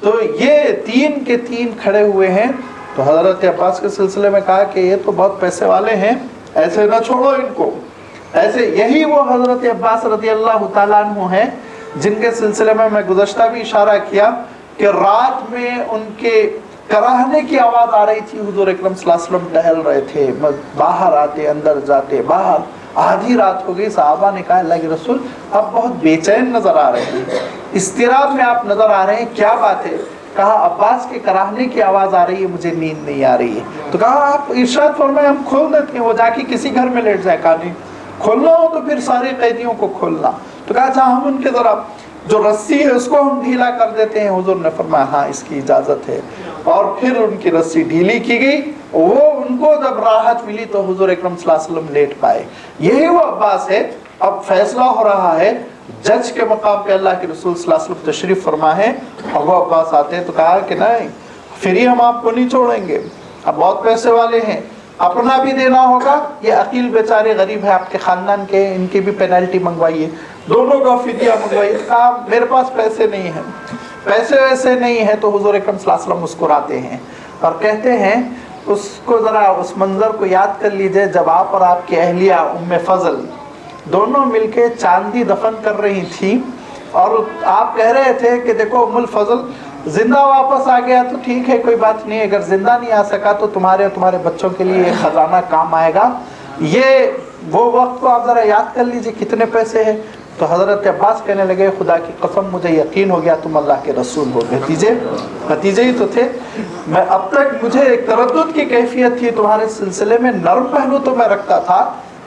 تو یہ تین کے تین کھڑے ہوئے ہیں. تو حضرت عباس کے سلسلے میں کہا کہ یہ تو بہت پیسے والے ہیں، ایسے نہ چھوڑو ان کو. ایسے یہی وہ حضرت عباس رضی اللہ تعالیٰ عنہ ہیں جن کے سلسلے میں گزشتہ بھی اشارہ کیا کہ رات میں ان کے کراہنے کی آواز آ رہی تھی. حضور اکرم صلی اللہ علیہ وسلم ٹہل رہے تھے، باہر آتے اندر جاتے، باہر. آدھی رات ہو گئی، صحابہ نے کہا اللہ کے رسول آپ بہت بے چین نظر آ رہے ہیں، اضطراب میں آپ نظر آ رہے ہیں، کیا بات ہے؟ کہا عباس کے کراہنے کی آواز آ رہی ہے، مجھے نیند نہیں آ رہی ہے. تو کہا آپ ارشاد فرمائیں ہم کھول دیتے ہیں. وہ جا کے کسی گھر میں لیٹ جائے. کہا نہیں، کھولنا ہو تو پھر سارے قیدیوں کو کھولنا. تو کہا اچھا ہم ان کے ذرا جو رسی ہے اس کو ہم ڈھیلا کر دیتے ہیں. حضور نے فرمایا ہاں اس کی اجازت ہے، اور پھر ان کی رسی ڈھیلی کی گئی. وہ ان کو جب راحت ملی تو حضور اکرم صلی اللہ علیہ وسلم لیٹ پائے. یہی وہ عباس ہے. اب فیصلہ ہو رہا ہے، جج کے مقام پہ اللہ کے رسول صلی اللہ علیہ وسلم تشریف فرما ہے، اور وہ عباس آتے ہیں. تو کہا کہ نہیں پھر ہی ہم آپ کو نہیں چھوڑیں گے، اب بہت پیسے والے ہیں، اپنا بھی دینا ہوگا. یہ عقیل بیچارے غریب ہے آپ کے خاندان کے، ان کی بھی پینلٹی منگوائیے، دونوں کا فدیہ منگوائیے. کہا میرے پاس پیسے نہیں ہیں، پیسے ویسے نہیں ہیں. تو حضور اکرم صلی اللہ علیہ وسلم مسکراتے ہیں اور کہتے ہیں اس کو ذرا اس منظر کو یاد کر لیجئے جب آپ اور آپ کی اہلیہ ام فضل دونوں مل کے چاندی دفن کر رہی تھی، اور آپ کہہ رہے تھے کہ دیکھو ام الفضل زندہ واپس آ گیا تو ٹھیک ہے کوئی بات نہیں، اگر زندہ نہیں آ سکا تو تمہارے اور تمہارے بچوں کے لیے یہ خزانہ کام آئے گا. یہ وہ وقت کو آپ ذرا یاد کر لیجئے کتنے پیسے ہیں. تو حضرت عباس کہنے لگے خدا کی قسم مجھے یقین ہو گیا تم اللہ کے رسول ہو. بھتیجے ہی تو تھے. میں اب تک مجھے ایک تردد کی کیفیت تھی تمہارے سلسلے میں، نرم پہلو تو میں رکھتا تھا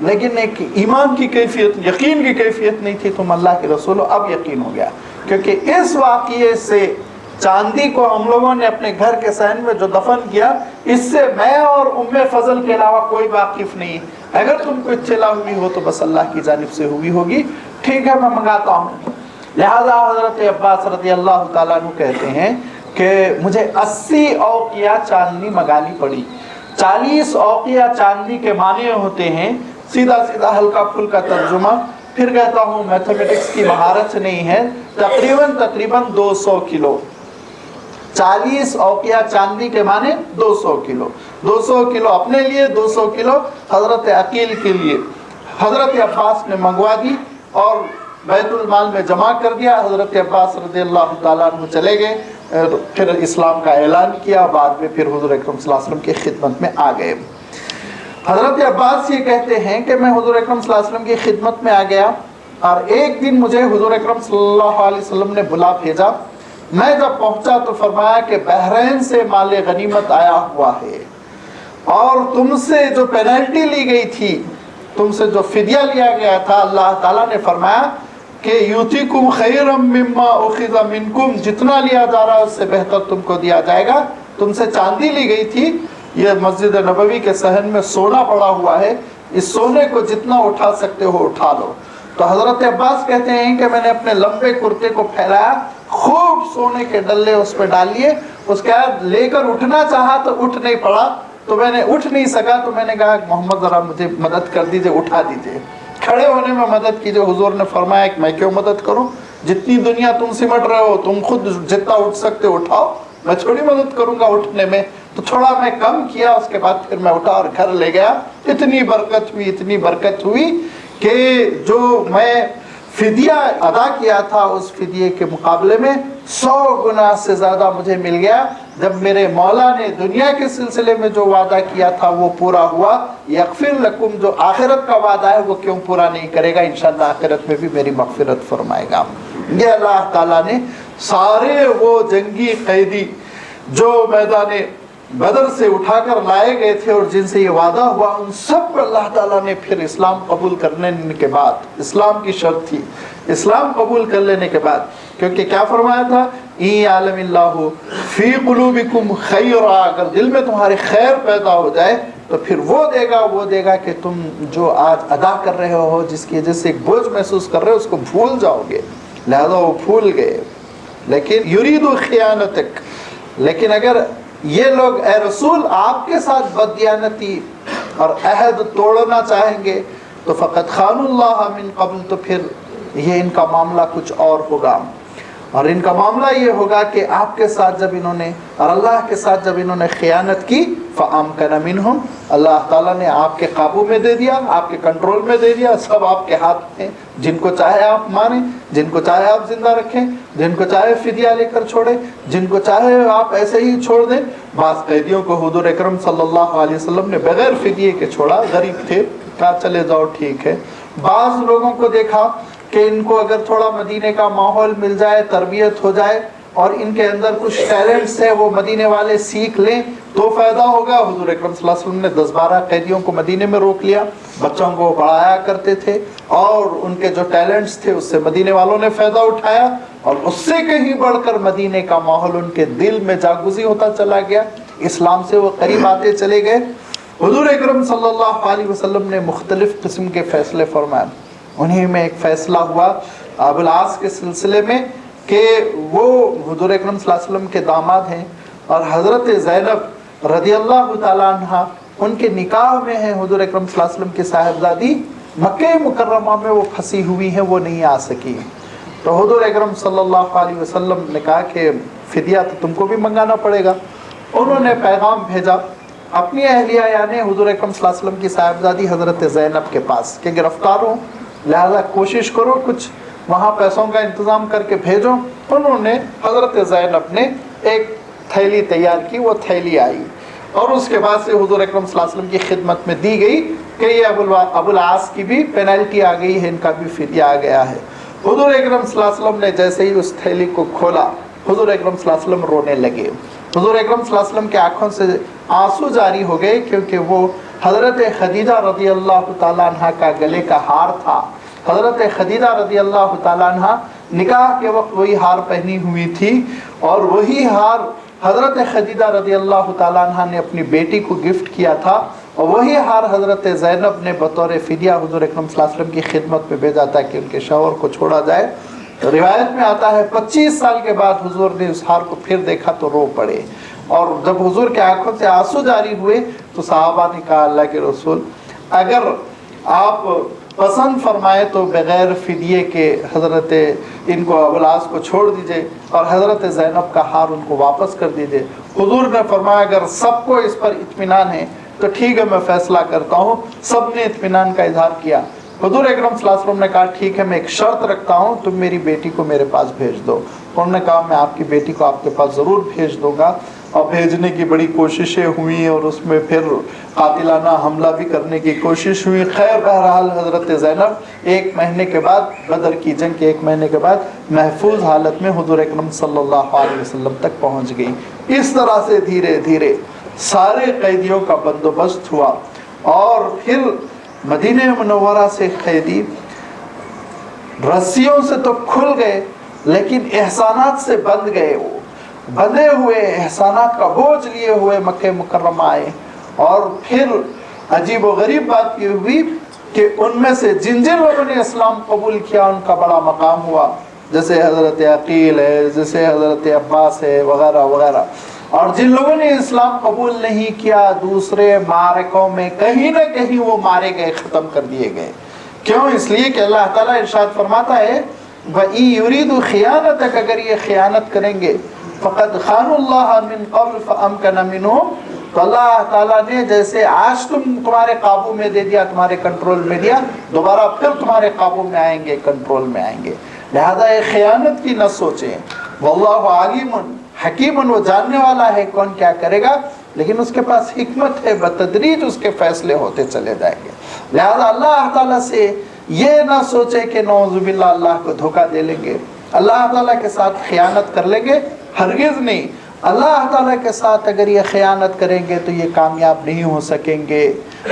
لیکن ایک ایمان کی کیفیت، یقین کی کیفیت نہیں تھی. تم اللہ کے رسول ہو، اب یقین ہو گیا. کیونکہ اس واقعے سے چاندی کو ہم لوگوں نے اپنے گھر کے صحن میں جو دفن کیا، اس سے میں اور ام فضل کے علاوہ کوئی واقف نہیں. اگر تم کو اطلاع ہوئی ہو تو بس اللہ کی جانب سے ہوئی ہوگی. ٹھیک ہے میں منگاتا ہوں. لہذا حضرت عباس رضی اللہ تعالیٰ عنہ کہتے ہیں کہ مجھے 80 اوقیہ چاندنی منگانی پڑی. 40 اوقیہ چاندنی کے معنی ہوتے ہیں سیدھا سیدھا ہلکا پھلکا ترجمہ، پھر کہتا ہوں میتھمیٹکس کی مہارت نہیں ہے، تقریباً 200 کلو. 40 اوقیہ چاندی کے معنی 200 کلو. 200 کلو اپنے لیے، 200 کلو حضرت عقیل کے لیے حضرت عباس نے منگوا دی اور بیت المال میں جمع کر دیا. حضرت عباس رضی اللہ تعالیٰ عنہ چلے گئے، پھر اسلام کا اعلان کیا، بعد میں پھر حضور اکرم صلی اللہ علیہ وسلم کی خدمت میں آ گئے. حضرت عباس یہ کہتے ہیں کہ میں حضور اکرم صلی اللہ علیہ وسلم کی خدمت میں آ گیا، اور ایک دن مجھے حضور اکرم صلی اللہ علیہ وسلم نے بلا بھیجا. میں جب پہنچا تو فرمایا کہ بحرین سے مال غنیمت آیا ہوا ہے، اور تم سے جو پینلٹی لی گئی تھی، تم سے جو فدیہ لیا گیا تھا، اللہ تعالیٰ نے فرمایا کہ یوتیکم خیرا مما اخذ منکم، جتنا لیا جا رہا ہے اس سے بہتر تم کو دیا جائے گا. تم سے چاندی لی گئی تھی، یہ مسجد نبوی کے صحن میں سونا پڑا ہوا ہے، اس سونے کو جتنا اٹھا سکتے ہو اٹھا لو. تو حضرت عباس کہتے ہیں کہ میں نے اپنے لمبے کرتے کو پھیلایا، خوب سونے کے ڈلے اس پہ ڈال لیے. اس کے بعد لے کر اٹھنا چاہا تو اٹھ نہیں پڑا، تو میں نے اٹھ نہیں سکا. تو میں نے کہا محمد ذرا مجھے مدد کر دیجئے، اٹھا دیجئے، کھڑے ہونے میں مدد کیجئے. حضور نے فرمایا کہ میں کیوں مدد کروں، جتنی دنیا تم سمٹ رہے ہو تم خود جتنا اٹھ سکتے ہو اٹھاؤ، میں تھوڑی مدد کروں گا اٹھنے میں. تو تھوڑا میں کم کیا، اس کے بعد پھر میں اٹھا اور گھر لے گیا. اتنی برکت ہوئی کہ جو میں فدیہ ادا کیا تھا اس فدیے کے مقابلے میں 100 گنا سے زیادہ مجھے مل گیا. جب میرے مولا نے دنیا کے سلسلے میں جو وعدہ کیا تھا وہ پورا ہوا. یغفر لکم، جو آخرت کا وعدہ ہے وہ کیوں پورا نہیں کرے گا، انشاءاللہ آخرت میں بھی میری مغفرت فرمائے گا. یہ اللہ تعالیٰ نے سارے وہ جنگی قیدی جو میدان بدر سے اٹھا کر لائے گئے تھے اور جن سے یہ وعدہ ہوا، ان سب کو اللہ تعالیٰ نے پھر اسلام قبول کرنے کے بعد، اسلام کی شرط تھی اسلام قبول کر لینے کے بعد، کیونکہ کیا فرمایا تھا، این عالم اللہ فی قلوبکم خیرا، اگر دل میں تمہارے خیر پیدا ہو جائے تو پھر وہ دے گا کہ تم جو آج ادا کر رہے ہو، جس کی وجہ سے ایک بوجھ محسوس کر رہے ہو، اس کو بھول جاؤ گے. لہذا وہ بھول گئے. لیکن یرید خیانتک، لیکن اگر یہ لوگ اے رسول آپ کے ساتھ بددیانتی اور عہد توڑنا چاہیں گے تو فقط خان اللہ من قبل، تو پھر یہ ان کا معاملہ کچھ اور ہوگا. اور ان کا معاملہ یہ ہوگا کہ آپ کے ساتھ جب انہوں نے اور اللہ کے ساتھ جب انہوں نے خیانت کی فَأَمْكَنَ مِنْهُمْ، اللہ تعالیٰ نے آپ کے قابو میں دے دیا، آپ کے کنٹرول میں دے دیا، سب آپ کے ہاتھ میں، جن کو چاہے آپ ماریں، جن کو چاہے آپ زندہ رکھیں، جن کو چاہے فدیہ لے کر چھوڑیں، جن کو چاہے آپ ایسے ہی چھوڑ دیں۔ بعض قیدیوں کو حضور اکرم صلی اللہ علیہ وسلم نے بغیر فدیے کے چھوڑا، غریب تھے، کہا چلے جاؤ ٹھیک ہے۔ بعض لوگوں کو دیکھا کہ ان کو اگر تھوڑا مدینے کا ماحول مل جائے، تربیت ہو جائے اور ان کے اندر کچھ ٹیلنٹس ہے وہ مدینے والے سیکھ لیں تو فائدہ ہوگا۔ حضور اکرم صلی اللہ علیہ وسلم نے 10-12 قیدیوں کو مدینے میں روک لیا، بچوں کو پڑھایا کرتے تھے اور ان کے جو ٹیلنٹس تھے اس سے مدینے والوں نے فائدہ اٹھایا، اور اس سے کہیں بڑھ کر مدینے کا ماحول ان کے دل میں جاگزی ہوتا چلا گیا، اسلام سے وہ قریب آتے چلے گئے۔ حضور اکرم صلی اللہ علیہ وسلم نے مختلف قسم کے فیصلے فرمائے، انہی میں ایک فیصلہ ہوا ابو العاص کے سلسلے میں کہ وہ حضور اکرم صلی اللہ علیہ وسلم کے داماد ہیں اور حضرت زینب رضی اللہ تعالیٰ عنہ ان کے نکاح میں ہیں، حضور اکرم صلی اللہ علیہ وسلم کی صاحبزادی مکہ مکرمہ میں وہ پھنسی ہوئی ہیں، وہ نہیں آ سکی۔ تو حضور اکرم صلی اللہ علیہ وسلم نے کہا کہ فدیہ تو تم کو بھی منگانا پڑے گا۔ انہوں نے پیغام بھیجا اپنی اہلیہ یعنی حضور اکرم صلی اللہ علیہ وسلم کی صاحبزادی حضرت زینب کے پاس کہ گرفتار ہوں، لہذا کوشش کرو کچھ وہاں پیسوں کا انتظام کر کے بھیجو۔ انہوں نے حضرت زینب نے ایک تھیلی تیار کی، وہ تھیلی آئی اور اس کے بعد سے حضور اکرم صلی اللہ علیہ وسلم کی خدمت میں دی گئی کہ یہ ابو العاص کی بھی پینلٹی آ گئی ہے، ان کا بھی فدیہ آ گیا ہے۔ حضور اکرم صلی اللہ علیہ وسلم نے جیسے ہی اس تھیلی کو کھولا، حضور اکرم صلی اللہ علیہ وسلم رونے لگے۔ حضور اکرم صلی اللہ علیہ وسلم کے آنکھوں سے آنسو جاری ہو گئے کیونکہ وہ حضرت خدیجہ رضی اللہ تعالیٰ عنہ کا گلے کا ہار تھا۔ حضرت خدیجہ رضی اللہ تعالیٰ عنہ نکاح کے وقت وہی ہار پہنی ہوئی تھی اور وہی ہار حضرت خدیجہ رضی اللہ تعالیٰ عنہ نے اپنی بیٹی کو گفٹ کیا تھا، اور وہی ہار حضرت زینب نے بطور فدیہ حضور اکرم صلی اللہ علیہ وسلم کی خدمت میں بھیجا تھا کہ ان کے شوہر کو چھوڑا جائے۔ روایت میں آتا ہے 25 سال کے بعد حضور نے اس ہار کو پھر دیکھا تو رو پڑے، اور جب حضور کے آنکھوں سے آنسو جاری ہوئے تو صحابہ نے کہا اللہ کے رسول اگر آپ پسند فرمائے تو بغیر فدیے کے حضرت ان کو ابو العاص کو چھوڑ دیجئے اور حضرت زینب کا ہار ان کو واپس کر دیجئے۔ حضور نے فرمایا اگر سب کو اس پر اطمینان ہے تو ٹھیک ہے میں فیصلہ کرتا ہوں۔ سب نے اطمینان کا اظہار کیا۔ حضور اکرم صلی اللہ علیہ وسلم نے کہا ٹھیک ہے میں ایک شرط رکھتا ہوں، تم میری بیٹی کو میرے پاس بھیج دو۔ انہوں نے کہا میں آپ کی بیٹی کو آپ کے پاس ضرور بھیج دوں گا، اور بھیجنے کی بڑی کوششیں ہوئیں اور اس میں پھر قاتلانہ حملہ بھی کرنے کی کوشش ہوئی۔ خیر بہرحال حضرت زینب 1 مہینے کے بعد بدر کی جنگ کے 1 مہینے کے بعد محفوظ حالت میں حضور اکرم صلی اللہ علیہ وسلم تک پہنچ گئی۔ اس طرح سے دھیرے دھیرے سارے قیدیوں کا بندوبست ہوا، اور پھر مدینہ منورہ سے قیدی رسیوں سے تو کھل گئے لیکن احسانات سے بندھ گئے، وہ بندھے ہوئے احسانات کا بوجھ لیے ہوئے مکہ مکرمہ آئے۔ اور پھر عجیب و غریب بات یہ ہوئی کہ ان میں سے جن جن لوگوں نے اسلام قبول کیا ان کا بڑا مقام ہوا، جیسے حضرت عقیل ہے، جیسے حضرت عباس ہے وغیرہ وغیرہ، اور جن لوگوں نے اسلام قبول نہیں کیا دوسرے معرکوں میں کہیں نہ کہیں وہ مارے گئے، ختم کر دیے گئے۔ کیوں؟ اس لیے کہ اللہ تعالیٰ ارشاد فرماتا ہے وَإِن يُرِيدُوا خِيَانَتَكَ، اگر یہ خیانت کریں گے فَقَدْ خَانُوا اللَّهَ مِن قَبْلُ فَأَمْكَنَ مِنْهُمْ، تو اللہ تعالیٰ نے جیسے آج تمہارے قابو میں دے دیا، تمہارے کنٹرول میں دیا، دوبارہ پھر تمہارے قابو میں آئیں گے، کنٹرول میں آئیں گے۔ لہذا یہ خیانت کی نہ سوچیں۔ وَاللَّهُ عَلِيمٌ حکیم، وہ جاننے والا ہے کون کیا کرے گا، لیکن اس کے پاس حکمت ہے، بتدریج اس کے فیصلے ہوتے چلے جائیں گے۔ لہذا اللہ تعالیٰ سے یہ نہ سوچے کہ نعوذ باللہ اللہ کو دھوکہ دے لیں گے، اللہ تعالیٰ کے ساتھ خیانت کر لیں گے، ہرگز نہیں۔ اللہ تعالیٰ کے ساتھ اگر یہ خیانت کریں گے تو یہ کامیاب نہیں ہو سکیں گے۔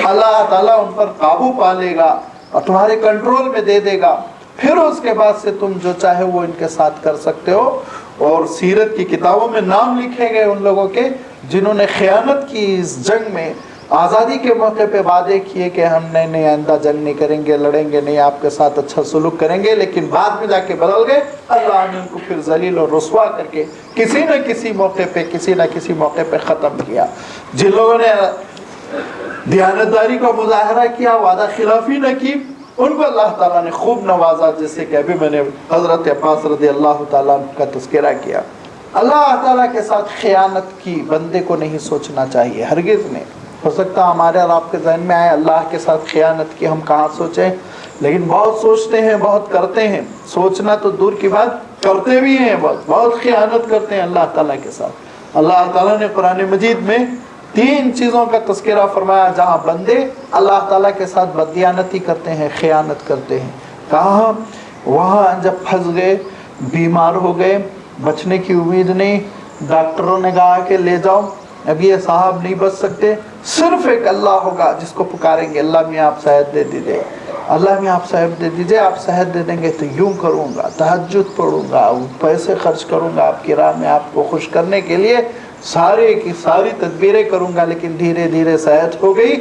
اللہ تعالیٰ ان پر قابو پا لے گا اور تمہارے کنٹرول میں دے دے گا، پھر اس کے بعد سے تم جو چاہے وہ ان کے ساتھ کر سکتے ہو۔ اور سیرت کی کتابوں میں نام لکھے گئے ان لوگوں کے جنہوں نے خیانت کی اس جنگ میں، آزادی کے موقع پہ وعدے کیے کہ ہم نہیں آئندہ جنگ نہیں کریں گے، لڑیں گے نہیں، آپ کے ساتھ اچھا سلوک کریں گے، لیکن بعد میں جا کے بدل گئے۔ اللہ نے ان کو پھر ذلیل اور رسوا کر کے کسی نہ کسی موقع پہ ختم کیا۔ جن لوگوں نے دیانتداری کا مظاہرہ کیا، وعدہ خلافی نہ کی، ان کو اللہ تعالیٰ نے خوب نوازا، جیسے کہ ابھی میں نے حضرت عباس رضی اللہ تعالیٰ عنہ کا تذکرہ کیا۔ اللہ تعالیٰ کے ساتھ خیانت کی بندے کو نہیں سوچنا چاہیے، ہرگز نہیں۔ ہو سکتا ہمارے اور آپ کے ذہن میں آئے اللہ کے ساتھ خیانت کی ہم کہاں سوچیں، لیکن بہت سوچتے ہیں، بہت کرتے ہیں۔ سوچنا تو دور کی بات، کرتے بھی ہیں، بہت خیانت کرتے ہیں اللہ تعالیٰ کے ساتھ۔ اللہ تعالیٰ نے قرآن مجید میں 3 چیزوں کا تذکرہ فرمایا جہاں بندے اللہ تعالیٰ کے ساتھ بددیانتی کرتے ہیں، خیانت کرتے ہیں۔ کہاں؟ وہاں جب پھنس گئے، بیمار ہو گئے، بچنے کی امید نہیں، ڈاکٹروں نے کہا کہ لے جاؤ، اب یہ صاحب نہیں بچ سکتے، صرف ایک اللہ ہوگا جس کو پکاریں گے، اللہ میں آپ صحت دے دیجئے، اللہ میں آپ صحت دے دیجئے۔ آپ صحت دے دیں گے تو یوں کروں گا، تہجد پڑھوں گا، پیسے خرچ کروں گا آپ کی راہ میں، آپ کو خوش کرنے کے لیے سارے کی ساری تدبیریں کروں گا۔ لیکن دھیرے دھیرے صحت ہو گئی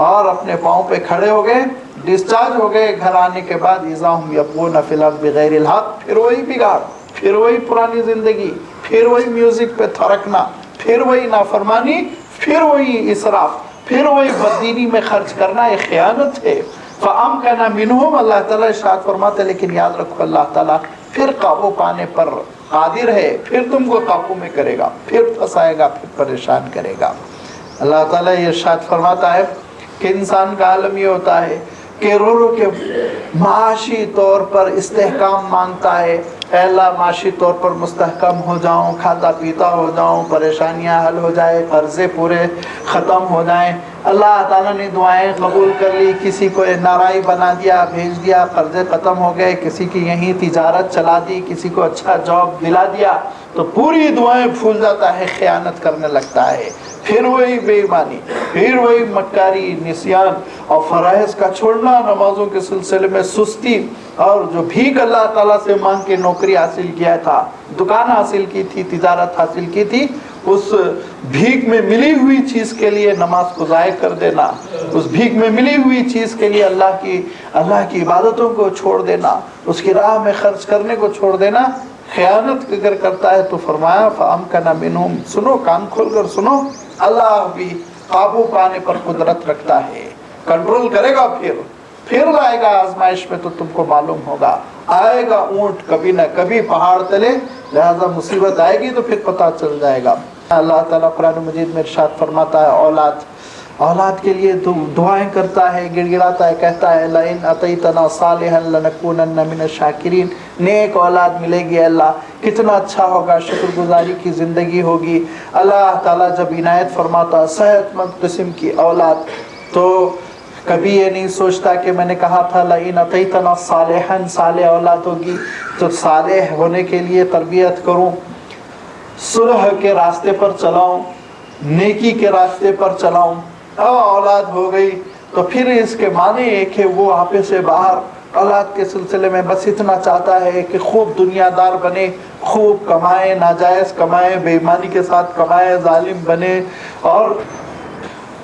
اور اپنے پاؤں پہ کھڑے ہو گئے، ڈسچارج ہو گئے۔ گھر آنے کے بعد اذا ہم یبغون فی الارض بغیر الحق، پھر وہی بگاڑ، پھر وہی پرانی زندگی، پھر وہی میوزک پہ تھرکنا، پھر وہی نافرمانی، پھر وہی اسراف، پھر وہی بددینی میں خرچ کرنا۔ یہ خیانت ہے۔ فَأَمْكَنَ مِنْهُمْ، اللہ تعالیٰ ارشاد فرماتے، لیکن یاد رکھو اللہ تعالیٰ پھر قابو پانے پر قادر ہے، پھر تم کو قابو میں کرے گا، پھر پھنسائے گا، پھر پریشان کرے گا۔ اللہ تعالیٰ یہ ارشاد فرماتا ہے کہ انسان کا عالم یہ ہوتا ہے کہ رو رو کے معاشی طور پر استحکام مانگتا ہے، اے اللہ معاشی طور پر مستحکم ہو جاؤں، کھاتا پیتا ہو جاؤں، پریشانیاں حل ہو جائے، قرضے پورے ختم ہو جائیں۔ اللہ تعالیٰ نے دعائیں قبول کر لی، کسی کو NRI بنا دیا، بھیج دیا، قرضے ختم ہو گئے، کسی کی یہیں تجارت چلا دی، کسی کو اچھا جاب دلا دیا، تو پوری دعائیں بھول جاتا ہے، خیانت کرنے لگتا ہے، پھر وہی بے ایمانی، پھر وہی مکاری، نسیان اور فرائض کا چھوڑنا، نمازوں کے سلسلے میں سستی، اور جو بھیک اللہ تعالیٰ سے مانگ کے نوکری حاصل کیا تھا، دکان حاصل کی تھی، تجارت حاصل کی تھی، اس بھیک میں ملی ہوئی چیز کے لیے نماز کو ضائع کر دینا، اس بھیک میں ملی ہوئی چیز کے لیے اللہ کی عبادتوں کو چھوڑ دینا، اس کی راہ میں خرچ کرنے کو چھوڑ دینا۔ خیانت اگر کرتا ہے تو فرمایا فَأَمْكَنَ مِنْهُمْ، سنو، کان کھول کر سنو، اللہ بھی قابو پانے پر قدرت رکھتا ہے، کنٹرول کرے گا، پھر لائے گا آزمائش میں، تو تم کو معلوم ہوگا، آئے گا اونٹ کبھی نہ کبھی پہاڑ تلے، لہذا مصیبت آئے گی تو پھر پتہ چل جائے گا۔ اللہ تعالیٰ قرآن مجید میں ارشاد فرماتا ہے اولاد کے لیے دعائیں کرتا ہے، گڑ گڑاتا ہے، کہتا ہے لَإِنْ أَتَيْتَنَا صَالِحًا لَنَكُونَنَّ مِنَ الشَّاكِرِينَ، نیک اولاد ملے گی اللہ، کتنا اچھا ہوگا، شکر گزاری کی زندگی ہوگی۔ اللہ تعالیٰ جب عنایت فرماتا صحت مند قسم کی اولاد، تو کبھی یہ نہیں سوچتا کہ میں نے کہا تھا لَإِنْ أَتَيْتَنَا صَالِحًا، صالح اولاد ہوگی تو صالح ہونے کے لیے تربیت کروں، صلح کے راستے پر چلاؤں، نیکی کے راستے پر چلاؤں۔ اولاد ہو گئی تو پھر اس کے معنی ایک ہے وہ آپے سے باہر اولاد کے سلسلے میں بس اتنا چاہتا ہے کہ خوب دنیا دار بنے، خوب کمائے، ناجائز کمائے، بے ایمانی کے ساتھ کمائے، ظالم بنے اور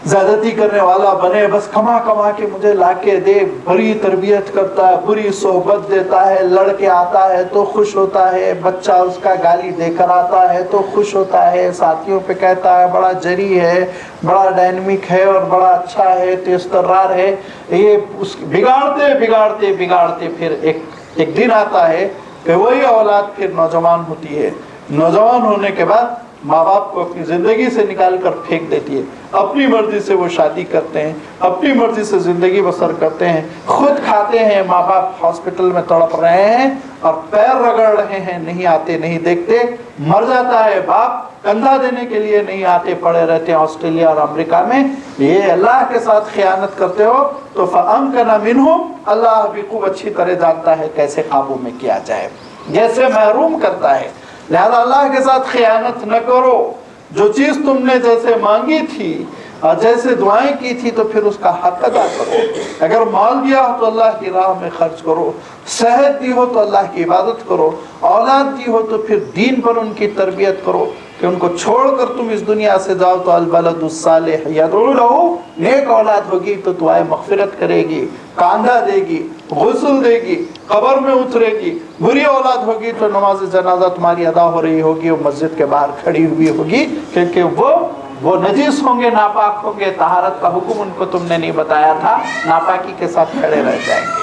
زیادتی کرنے والا بنے، بس کما کما کے مجھے لا کے دے۔ بری تربیت کرتا ہے، بری صحبت دیتا ہے، لڑ کے آتا ہے تو خوش ہوتا ہے، بچہ اس کا گالی دے کر آتا ہے تو خوش ہوتا ہے، ساتھیوں پہ کہتا ہے بڑا جری ہے، بڑا ڈائنمک ہے اور بڑا اچھا ہے، تیز ترار ہے۔ یہ اس بگاڑتے پھر ایک دن آتا ہے کہ وہی اولاد پھر نوجوان ہوتی ہے، نوجوان ہونے کے بعد ماں باپ کو اپنی زندگی سے نکال کر پھینک دیتی ہے، اپنی مرضی سے وہ شادی کرتے ہیں، اپنی مرضی سے زندگی بسر کرتے ہیں، خود کھاتے ہیں، ماں باپ ہاسپٹل میں تڑپ رہے ہیں اور پیر رگڑ رہے ہیں، نہیں آتے نہیں دیکھتے، مر جاتا ہے باپ، کندھا دینے کے لیے نہیں آتے، پڑے رہتے ہیں آسٹریلیا اور امریکہ میں۔ یہ اللہ کے ساتھ خیانت کرتے ہو تو فَأَمْكَنَ مِنْهُمْ، اللہ بھی خوب اچھی طرح جانتا ہے کیسے قابو میں کیا جائے، جیسے محروم کرتا ہے۔ لہذا اللہ کے ساتھ خیانت نہ کرو، جو چیز تم نے جیسے مانگی تھی اور جیسے دعائیں کی تھی تو پھر اس کا حق ادا کرو۔ اگر مال دیا ہو تو اللہ کی راہ میں خرچ کرو، صحت دی ہو تو اللہ کی عبادت کرو، اولاد دی ہو تو پھر دین پر ان کی تربیت کرو، کہ ان کو چھوڑ کر تم اس دنیا سے جاؤ تو البلد الصالح یدعو لہ، نیک اولاد ہوگی تو دعائیں مغفرت کرے گی، کاندھا دے گی، غسل دے گی، قبر میں اترے گی۔ بری اولاد ہوگی تو نماز جنازہ تمہاری ادا ہو رہی ہوگی، وہ مسجد کے باہر کھڑی ہوئی ہوگی، کیونکہ وہ نجس ہوں گے، ناپاک ہوں گے، طہارت کا حکم ان کو تم نے نہیں بتایا تھا، ناپاکی کے ساتھ کھڑے رہ جائیں گے۔